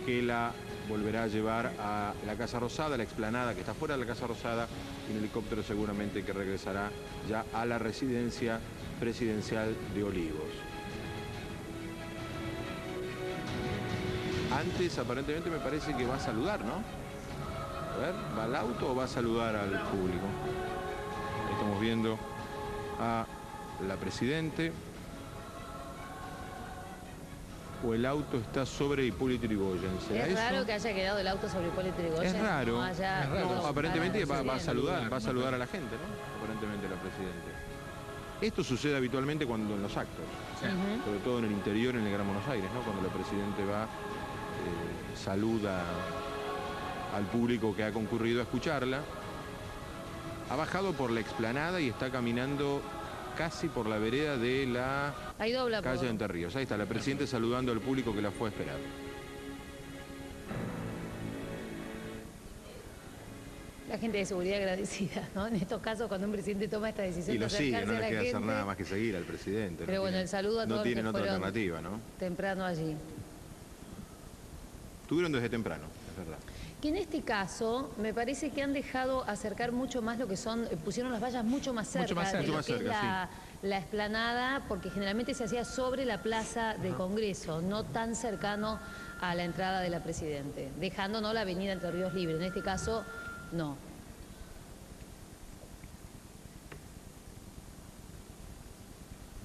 Speaker 9: que la volverá a llevar a la Casa Rosada, la explanada que está fuera de la Casa Rosada, y un helicóptero seguramente que regresará ya a la residencia presidencial de Olivos. Antes, aparentemente, me parece que va a saludar, ¿no? A ver, ¿va al auto o va a saludar al público? Ahí estamos viendo a la Presidente. O el auto está sobre Hipólito Yrigoyen. ¿Será
Speaker 2: Es raro
Speaker 9: eso?
Speaker 2: que haya quedado el auto sobre Hipólito Yrigoyen.
Speaker 9: Es raro.
Speaker 2: No,
Speaker 9: Aparentemente va a saludar a la gente, ¿no? Aparentemente la Presidente. Esto sucede habitualmente cuando en los actos, sobre todo en el interior, en el Gran Buenos Aires, ¿no? Cuando la Presidente va, saluda al público que ha concurrido a escucharla. Ha bajado por la explanada y está caminando casi por la vereda de la calle de Entre Ríos. Ahí está la Presidenta saludando al público que la fue a esperar.
Speaker 2: La gente de seguridad agradecida, ¿no? En estos casos, cuando un presidente toma esta decisión
Speaker 9: Y lo
Speaker 2: de
Speaker 9: sigue,
Speaker 2: acercarse
Speaker 9: no
Speaker 2: a
Speaker 9: le
Speaker 2: la
Speaker 9: queda
Speaker 2: gente,
Speaker 9: hacer nada más que seguir al Presidente.
Speaker 2: Pero bueno, el saludo a todos
Speaker 9: no
Speaker 2: los que
Speaker 9: tienen otra
Speaker 2: fueron
Speaker 9: alternativa, ¿no?
Speaker 2: temprano allí.
Speaker 9: Estuvieron desde temprano, es verdad.
Speaker 2: Que en este caso me parece que han dejado acercar mucho más lo que son, pusieron las vallas mucho más cerca de lo que es la explanada, porque generalmente se hacía sobre la plaza del Congreso, no tan cercano a la entrada de la Presidente, dejando la avenida Entre Ríos libre. En este caso, no.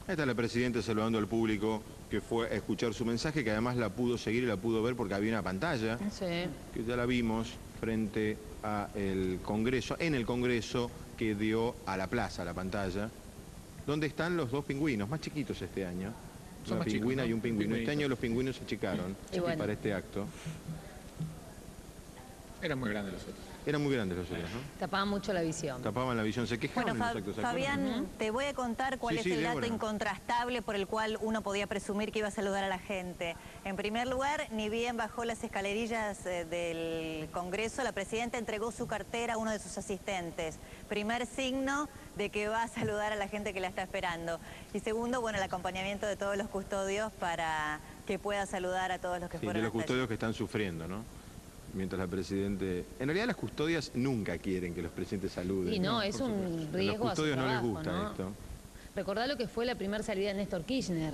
Speaker 9: Ahí está la Presidenta saludando al público que fue a escuchar su mensaje, que además la pudo seguir y la pudo ver porque había una pantalla, que ya la vimos frente al Congreso, en el Congreso que dio a la plaza, la pantalla, donde están los dos pingüinos, más chiquitos este año. Una pingüina y un pingüino. Este año los pingüinos se achicaron para este acto.
Speaker 4: Eran muy grandes los otros.
Speaker 9: Eran muy grandes los otros, ¿no?
Speaker 2: Tapaban mucho la visión.
Speaker 9: Tapaban la visión, se quejaban
Speaker 5: Bueno,
Speaker 9: en los actos.
Speaker 5: Fabián, te voy a contar cuál es el dato incontrastable por el cual uno podía presumir que iba a saludar a la gente. En primer lugar, ni bien bajó las escalerillas del Congreso, la Presidenta entregó su cartera a uno de sus asistentes. Primer signo de que va a saludar a la gente que la está esperando. Y segundo, bueno, el acompañamiento de todos los custodios para que pueda saludar a todos los que fueron
Speaker 9: de los
Speaker 5: hasta
Speaker 9: custodios
Speaker 5: allí.
Speaker 9: que están sufriendo, ¿no? Mientras la Presidenta... En realidad las custodias nunca quieren que los presidentes saluden.
Speaker 2: Y no, es un riesgo
Speaker 9: a los custodios
Speaker 2: a su trabajo,
Speaker 9: no les gusta esto.
Speaker 2: Recordá lo que fue la primera salida de Néstor Kirchner.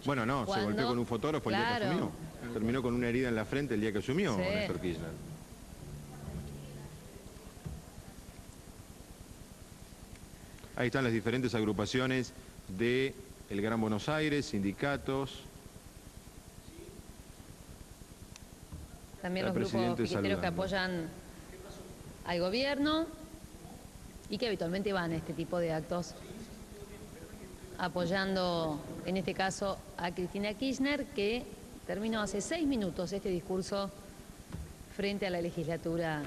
Speaker 9: Bueno, no, se golpeó con un fotógrafo el día que asumió. Terminó con una herida en la frente el día que asumió Néstor Kirchner. Ahí están las diferentes agrupaciones del Gran Buenos Aires, sindicatos.
Speaker 2: También los grupos piqueteros que apoyan al gobierno y que habitualmente van a este tipo de actos apoyando, en este caso, a Cristina Kirchner, que terminó hace 6 minutos este discurso frente a la legislatura.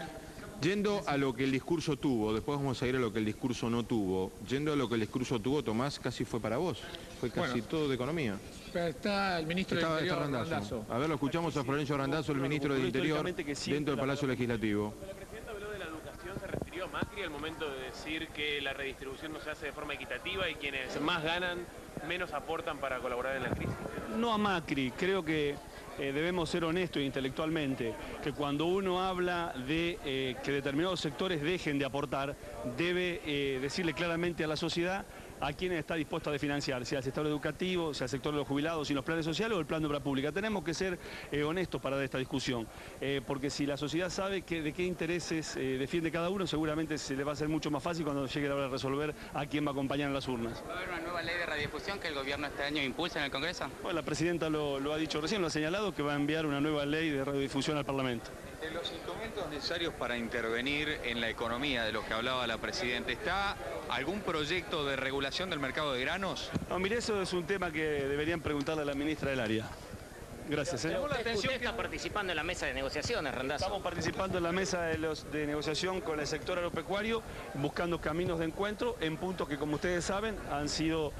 Speaker 9: Yendo a lo que el discurso tuvo, después vamos a ir a lo que el discurso no tuvo. Yendo a lo que el discurso tuvo, Tomás, casi fue para vos. Fue casi todo de economía.
Speaker 4: Pero está el ministro del Interior, Randazzo.
Speaker 9: A ver, lo escuchamos a Florencio Randazzo, el ministro del Interior, dentro del Palacio Legislativo.
Speaker 10: La Presidenta habló de la educación, se refirió a Macri al momento de decir que la redistribución no se hace de forma equitativa y quienes más ganan, menos aportan para colaborar en la crisis.
Speaker 11: No a Macri, creo que debemos ser honestos intelectualmente, que cuando uno habla de que determinados sectores dejen de aportar, debe decirle claramente a la sociedad a quién está dispuesto a financiar, sea el sector educativo, sea el sector de los jubilados, sin los planes sociales o el plan de obra pública. Tenemos que ser honestos para esta discusión, porque si la sociedad sabe de qué intereses defiende cada uno, seguramente se le va a hacer mucho más fácil cuando llegue la hora de resolver a quién va a acompañar en las urnas.
Speaker 12: ¿Va a haber una nueva ley de radiodifusión que el gobierno este año impulsa en el Congreso?
Speaker 11: Bueno, la Presidenta lo ha dicho recién, lo ha señalado, que va a enviar una nueva ley de radiodifusión al Parlamento.
Speaker 13: De los instrumentos necesarios para intervenir en la economía de los que hablaba la Presidenta, ¿está algún proyecto de regulación del mercado de granos?
Speaker 11: No, mire, eso es un tema que deberían preguntarle a la ministra del área. Gracias.
Speaker 14: Usted está participando en la mesa de negociaciones, Randazzo.
Speaker 11: Estamos participando en la mesa de negociación con el sector agropecuario, buscando caminos de encuentro en puntos que, como ustedes saben, han sido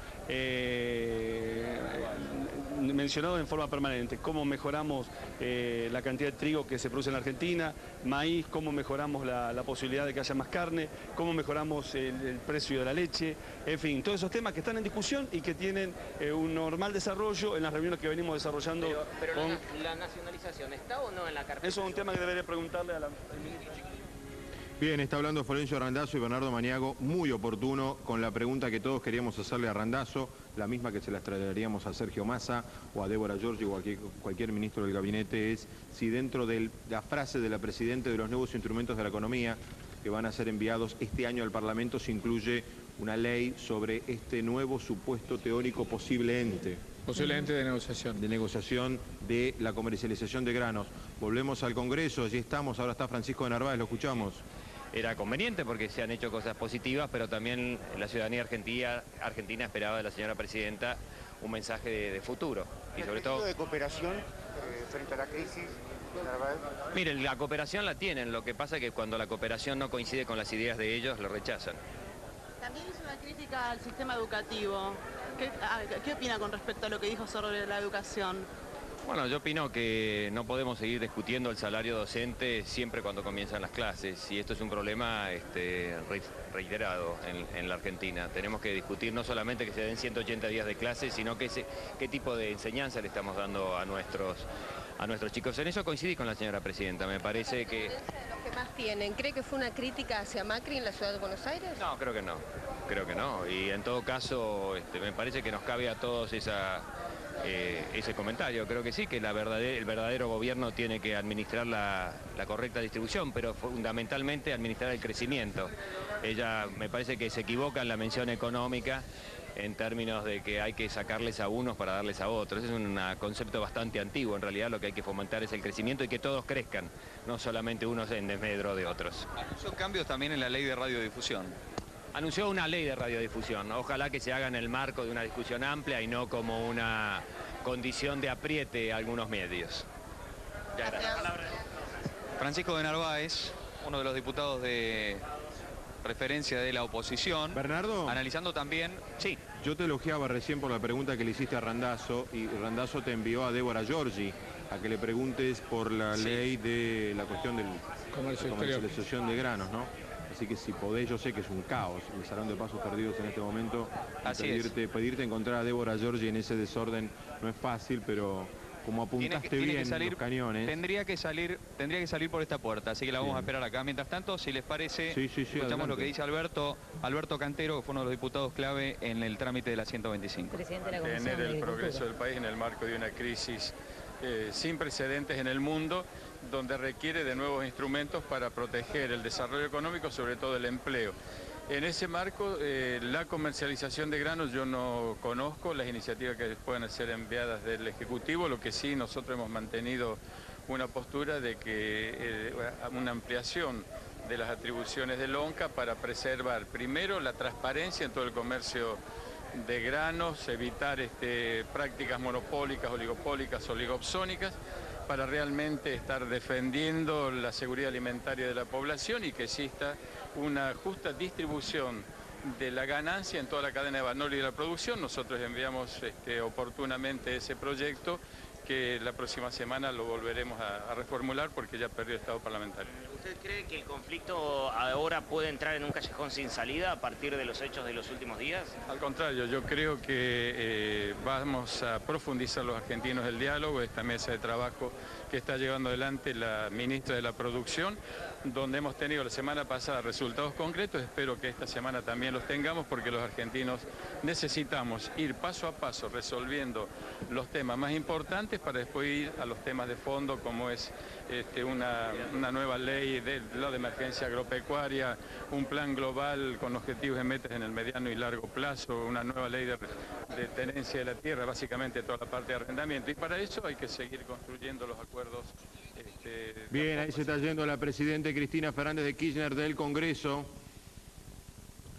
Speaker 11: mencionados en forma permanente. Cómo mejoramos la cantidad de trigo que se produce en la Argentina, maíz, cómo mejoramos la posibilidad de que haya más carne, cómo mejoramos el precio de la leche, en fin, todos esos temas que están en discusión y que tienen un normal desarrollo en las reuniones que venimos desarrollando
Speaker 14: Pero la nacionalización, ¿está o no en la carpeta?
Speaker 11: Eso es un tema que debería preguntarle al ministro.
Speaker 9: Bien, está hablando Florencio Randazzo y Bernardo Maniago, muy oportuno, con la pregunta que todos queríamos hacerle a Randazzo, la misma que se la traeríamos a Sergio Massa o a Débora Giorgi o a cualquier ministro del gabinete, es si dentro de la frase de la Presidenta de los nuevos instrumentos de la economía que van a ser enviados este año al Parlamento se incluye una ley sobre este nuevo supuesto teórico posible ente.
Speaker 4: Posible ente de negociación.
Speaker 9: De negociación de la comercialización de granos. Volvemos al Congreso, allí estamos, ahora está Francisco de Narváez, lo escuchamos.
Speaker 3: Era conveniente porque se han hecho cosas positivas, pero también la ciudadanía argentina esperaba de la señora Presidenta un mensaje de futuro. Y sobre todo
Speaker 15: de cooperación frente a la crisis.
Speaker 3: Miren, la cooperación la tienen, lo que pasa es que cuando la cooperación no coincide con las ideas de ellos, lo rechazan.
Speaker 16: También hizo una crítica al sistema educativo. ¿Qué opina con respecto a lo que dijo sobre la educación?
Speaker 3: Bueno, yo opino que no podemos seguir discutiendo el salario docente siempre cuando comienzan las clases, y esto es un problema reiterado en la Argentina. Tenemos que discutir no solamente que se den 180 días de clases, sino qué tipo de enseñanza le estamos dando a nuestros chicos. En eso coincidí con la señora Presidenta, me parece que...
Speaker 17: ¿Los que más tienen? ¿Cree que fue una crítica hacia Macri en la ciudad de Buenos Aires?
Speaker 3: No, creo que no, y en todo caso me parece que nos cabe a todos ese comentario. Creo que sí, que el verdadero gobierno tiene que administrar la correcta distribución, pero fundamentalmente administrar el crecimiento. Ella me parece que se equivoca en la mención económica en términos de que hay que sacarles a unos para darles a otros. Es un concepto bastante antiguo. En realidad lo que hay que fomentar es el crecimiento y que todos crezcan, no solamente unos en desmedro de otros.
Speaker 13: Anunció cambios también en la ley de radiodifusión.
Speaker 3: Anunció una ley de radiodifusión. Ojalá que se haga en el marco de una discusión amplia y no como una condición de apriete a algunos medios. Ya, gracias.
Speaker 13: Francisco de Narváez, uno de los diputados de referencia de la oposición.
Speaker 9: Bernardo.
Speaker 13: Analizando también... Sí.
Speaker 9: Yo te elogiaba recién por la pregunta que le hiciste a Randazzo, y Randazzo te envió a Débora Giorgi a que le preguntes por la ley de la cuestión de la comercialización de granos, ¿no? Así que si podés, yo sé que es un caos el Salón de Pasos Perdidos en este momento. Pedirte encontrar a Débora Giorgi en ese desorden no es fácil, pero como apuntaste bien los cañones...
Speaker 13: Tendría que salir por esta puerta, así que la vamos a esperar acá. Mientras tanto, si les parece, escuchamos
Speaker 9: adelante.
Speaker 13: lo que dice Alberto Cantero, que fue uno de los diputados clave en el trámite de la 125.
Speaker 18: Tener el progreso del país en el marco de una crisis sin precedentes en el mundo, donde requiere de nuevos instrumentos para proteger el desarrollo económico, sobre todo el empleo. En ese marco, la comercialización de granos, yo no conozco las iniciativas que puedan ser enviadas del Ejecutivo. Lo que sí, nosotros hemos mantenido una postura de que una ampliación de las atribuciones del ONCA para preservar primero la transparencia en todo el comercio de granos, evitar prácticas monopólicas, oligopólicas, oligopsónicas, para realmente estar defendiendo la seguridad alimentaria de la población y que exista una justa distribución de la ganancia en toda la cadena de valor y de la producción. Nosotros enviamos oportunamente ese proyecto, que la próxima semana lo volveremos a reformular porque ya perdió estado parlamentario.
Speaker 14: ¿Usted cree que el conflicto ahora puede entrar en un callejón sin salida a partir de los hechos de los últimos días?
Speaker 18: Al contrario, yo creo que vamos a profundizar los argentinos el diálogo, esta mesa de trabajo que está llevando adelante la ministra de la Producción, donde hemos tenido la semana pasada resultados concretos. Espero que esta semana también los tengamos, porque los argentinos necesitamos ir paso a paso resolviendo los temas más importantes para después ir a los temas de fondo, como es una nueva ley de la de emergencia agropecuaria, un plan global con objetivos y metas en el mediano y largo plazo, una nueva ley de tenencia de la tierra, básicamente toda la parte de arrendamiento. Y para eso hay que seguir construyendo los acuerdos.
Speaker 9: Bien, ahí se está yendo la Presidenta Cristina Fernández de Kirchner del Congreso.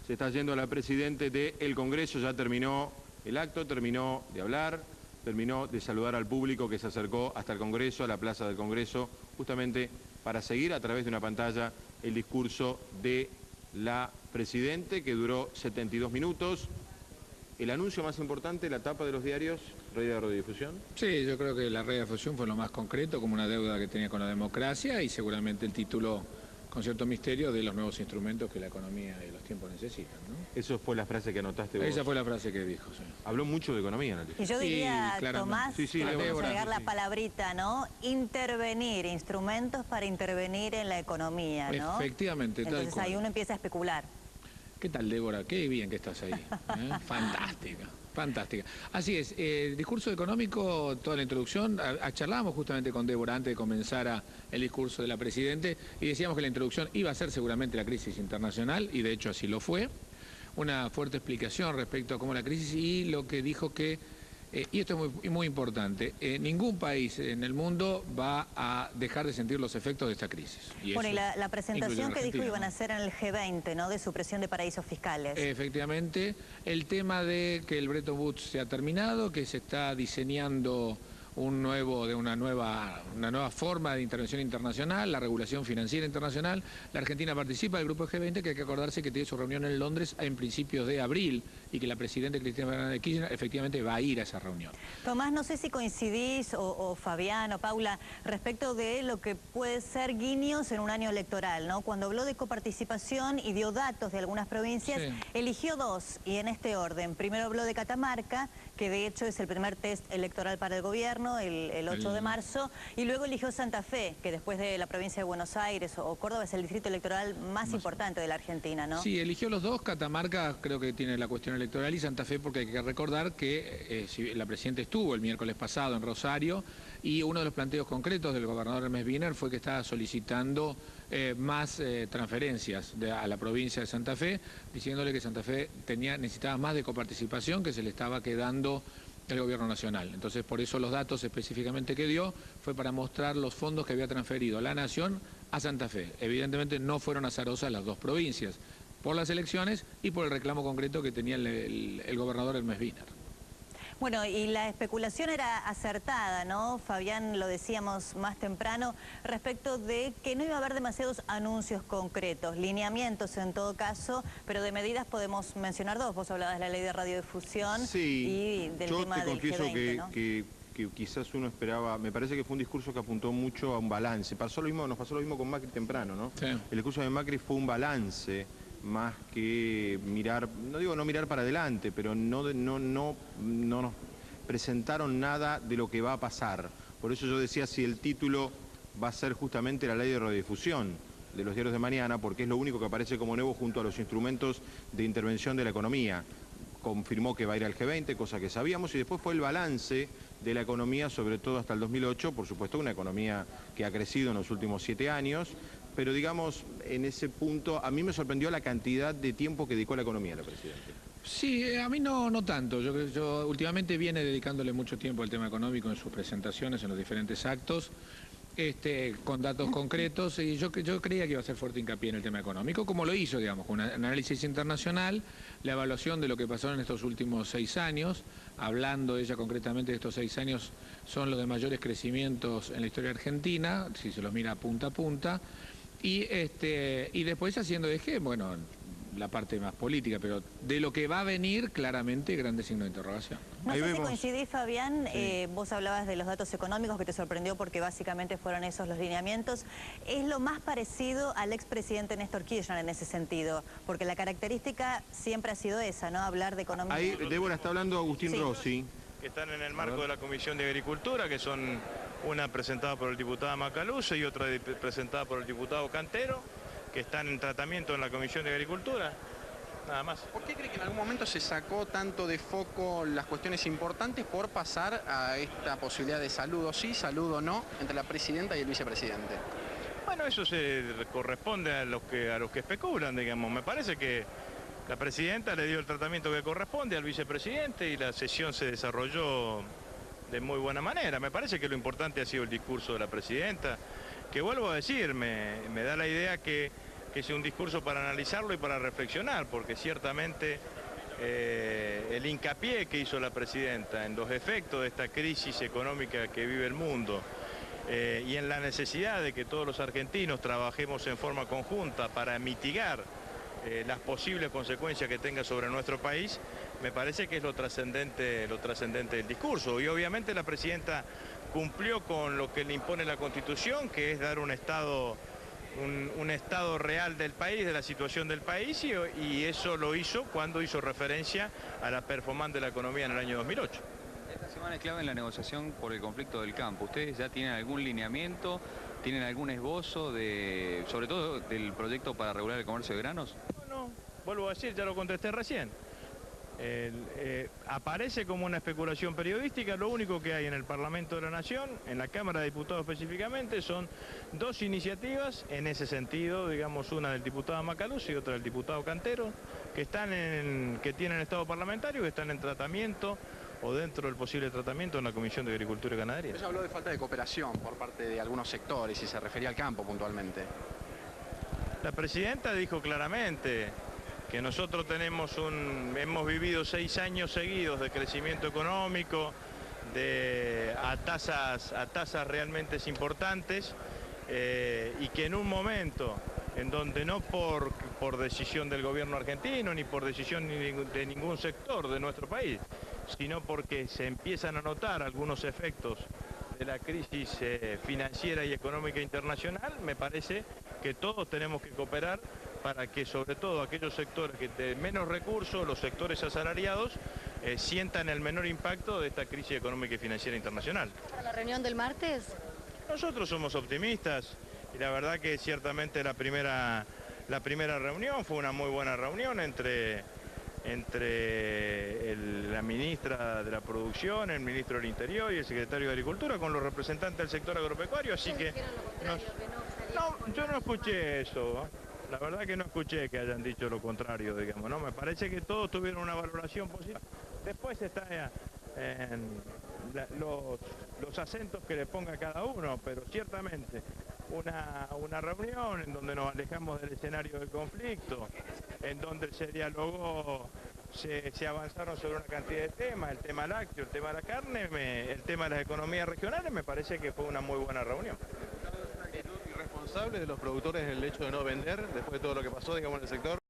Speaker 9: Se está yendo la Presidenta del Congreso, ya terminó el acto, terminó de hablar, terminó de saludar al público que se acercó hasta el Congreso, a la Plaza del Congreso, justamente para seguir a través de una pantalla el discurso de la Presidenta, que duró 72 minutos. ¿El anuncio más importante, la tapa de los diarios, red de radiodifusión?
Speaker 4: Sí, yo creo que la radiodifusión fue lo más concreto, como una deuda que tenía con la democracia, y seguramente el título con cierto misterio de los nuevos instrumentos que la economía y los tiempos necesitan, ¿no?
Speaker 9: Eso fue la frase que anotaste vos.
Speaker 4: Esa fue la frase que dijo, sí.
Speaker 9: Habló mucho de economía, ¿no?
Speaker 5: Y yo diría, Tomás,
Speaker 4: Débora,
Speaker 5: agregar la palabrita, ¿no? Intervenir, instrumentos para intervenir en la economía, ¿no?
Speaker 4: Efectivamente, tal
Speaker 5: Entonces
Speaker 4: cual.
Speaker 5: ahí uno empieza a especular.
Speaker 4: ¿Qué tal, Débora? Qué bien que estás ahí. Fantástica. Fantástica. Así es, discurso económico, toda la introducción, charlábamos justamente con Débora antes de que comenzara el discurso de la Presidente y decíamos que la introducción iba a ser seguramente la crisis internacional y de hecho así lo fue. Una fuerte explicación respecto a cómo la crisis y lo que dijo que, y esto es muy importante, ningún país en el mundo va a dejar de sentir los efectos de esta crisis.
Speaker 5: Bueno, y la presentación que dijo iban a hacer en el G20, ¿no? De supresión de paraísos fiscales.
Speaker 4: Efectivamente, el tema de que el Bretton Woods se ha terminado, que se está diseñando una nueva forma de intervención internacional, la regulación financiera internacional. La Argentina participa del grupo G20, que hay que acordarse que tiene su reunión en Londres en principios de abril y que la presidenta Cristina Fernández de Kirchner efectivamente va a ir a esa reunión.
Speaker 5: Tomás, no sé si coincidís, o Fabián o Paula, respecto de lo que puede ser guiños en un año electoral, ¿no? Cuando habló de coparticipación y dio datos de algunas provincias, eligió dos, y en este orden. Primero habló de Catamarca, que de hecho es el primer test electoral para el gobierno, el 8 de marzo, y luego eligió Santa Fe, que después de la provincia de Buenos Aires o Córdoba es el distrito electoral más importante de la Argentina, ¿no?
Speaker 4: Sí, eligió los dos. Catamarca creo que tiene la cuestión electoral y Santa Fe porque hay que recordar que la Presidenta estuvo el miércoles pasado en Rosario y uno de los planteos concretos del gobernador Hermes Wiener fue que estaba solicitando más transferencias a la provincia de Santa Fe, diciéndole que Santa Fe necesitaba más de coparticipación que se le estaba quedando el gobierno nacional. Entonces, por eso los datos específicamente que dio fue para mostrar los fondos que había transferido la Nación a Santa Fe. Evidentemente no fueron azarosas las dos provincias, por las elecciones y por el reclamo concreto que tenía el gobernador Hermes Wiener.
Speaker 5: Bueno, y la especulación era acertada, ¿no? Fabián, lo decíamos más temprano, respecto de que no iba a haber demasiados anuncios concretos, lineamientos en todo caso, pero de medidas podemos mencionar dos. Vos hablabas de la ley de radiodifusión y del tema del G20, ¿no?
Speaker 9: Yo te confieso que quizás uno esperaba, me parece que fue un discurso que apuntó mucho a un balance. Nos pasó lo mismo con Macri temprano, ¿no? Sí. El discurso de Macri fue un balance más que mirar, no digo no mirar para adelante, pero no nos presentaron nada de lo que va a pasar. Por eso yo decía si el título va a ser justamente la ley de radiodifusión de los diarios de mañana, porque es lo único que aparece como nuevo junto a los instrumentos de intervención de la economía. Confirmó que va a ir al G20, cosa que sabíamos, y después fue el balance de la economía, sobre todo hasta el 2008, por supuesto una economía que ha crecido en los últimos 7 años, pero digamos, en ese punto, a mí me sorprendió la cantidad de tiempo que dedicó a la economía la Presidenta.
Speaker 4: Sí, a mí no tanto. Yo últimamente viene dedicándole mucho tiempo al tema económico en sus presentaciones, en los diferentes actos, con datos concretos, y yo creía que iba a hacer fuerte hincapié en el tema económico, como lo hizo, digamos, con un análisis internacional, la evaluación de lo que pasó en estos últimos 6 años, hablando ella concretamente de estos 6 años, son los de mayores crecimientos en la historia argentina, si se los mira punta a punta, y después haciendo bueno, la parte más política, pero de lo que va a venir, claramente, grande signo de interrogación.
Speaker 5: No sé si coincidís, Fabián, vos hablabas de los datos económicos que te sorprendió porque básicamente fueron esos los lineamientos. Es lo más parecido al expresidente Néstor Kirchner en ese sentido, porque la característica siempre ha sido esa, ¿no? Hablar de economía.
Speaker 9: Ahí, Débora, está hablando Agustín Rossi.
Speaker 19: Que están en el marco de la Comisión de Agricultura, que son una presentada por el diputado Macaluso y otra presentada por el diputado Cantero, que están en tratamiento en la Comisión de Agricultura, nada más.
Speaker 20: ¿Por qué cree que en algún momento se sacó tanto de foco las cuestiones importantes por pasar a esta posibilidad de saludo sí, saludo no, entre la presidenta y el vicepresidente?
Speaker 19: Bueno, eso se corresponde a los que especulan, digamos. Me parece que la presidenta le dio el tratamiento que corresponde al vicepresidente y la sesión se desarrolló de muy buena manera. Me parece que lo importante ha sido el discurso de la presidenta, que vuelvo a decir, me da la idea que es un discurso para analizarlo y para reflexionar, porque ciertamente el hincapié que hizo la presidenta en los efectos de esta crisis económica que vive el mundo y en la necesidad de que todos los argentinos trabajemos en forma conjunta para mitigar las posibles consecuencias que tenga sobre nuestro país, me parece que es lo trascendente del discurso. Y obviamente la presidenta cumplió con lo que le impone la Constitución, que es dar un estado un estado real del país, de la situación del país, y eso lo hizo cuando hizo referencia a la performance de la economía en el año 2008.
Speaker 13: Esta semana es clave en la negociación por el conflicto del campo. ¿Ustedes ya tienen algún lineamiento, tienen algún esbozo, sobre todo del proyecto para regular el comercio de granos?
Speaker 19: No, vuelvo a decir, ya lo contesté recién. Aparece como una especulación periodística. Lo único que hay en el Parlamento de la Nación, en la Cámara de Diputados específicamente, son dos iniciativas en ese sentido, digamos, una del diputado Macaluz y otra del diputado Cantero, que tienen estado parlamentario, que están en tratamiento o dentro del posible tratamiento en la Comisión de Agricultura y Ganadería.
Speaker 20: Ella habló de falta de cooperación por parte de algunos sectores y se refería al campo puntualmente.
Speaker 19: La presidenta dijo claramente que nosotros hemos vivido 6 años seguidos de crecimiento económico, a tasas realmente importantes, y que en un momento en donde no por decisión del gobierno argentino ni por decisión de ningún sector de nuestro país, sino porque se empiezan a notar algunos efectos de la crisis financiera y económica internacional, me parece que todos tenemos que cooperar para que sobre todo aquellos sectores que de menos recursos, los sectores asalariados, sientan el menor impacto de esta crisis económica y financiera internacional.
Speaker 2: ¿Para la reunión del martes?
Speaker 19: Nosotros somos optimistas y la verdad que ciertamente la primera reunión fue una muy buena reunión entre la ministra de la Producción, el ministro del Interior y el secretario de Agricultura con los representantes del sector agropecuario, así que... No, yo no escuché eso. La verdad que no escuché que hayan dicho lo contrario, digamos, ¿no? Me parece que todos tuvieron una valoración positiva. Después está los acentos que le ponga cada uno, pero ciertamente una reunión en donde nos alejamos del escenario del conflicto, en donde se dialogó, se avanzaron sobre una cantidad de temas, el tema lácteo, el tema de la carne, el tema de las economías regionales, me parece que fue una muy buena reunión.
Speaker 9: ¿Irresponsable de los productores el hecho de no vender después de todo lo que pasó, digamos, en el sector?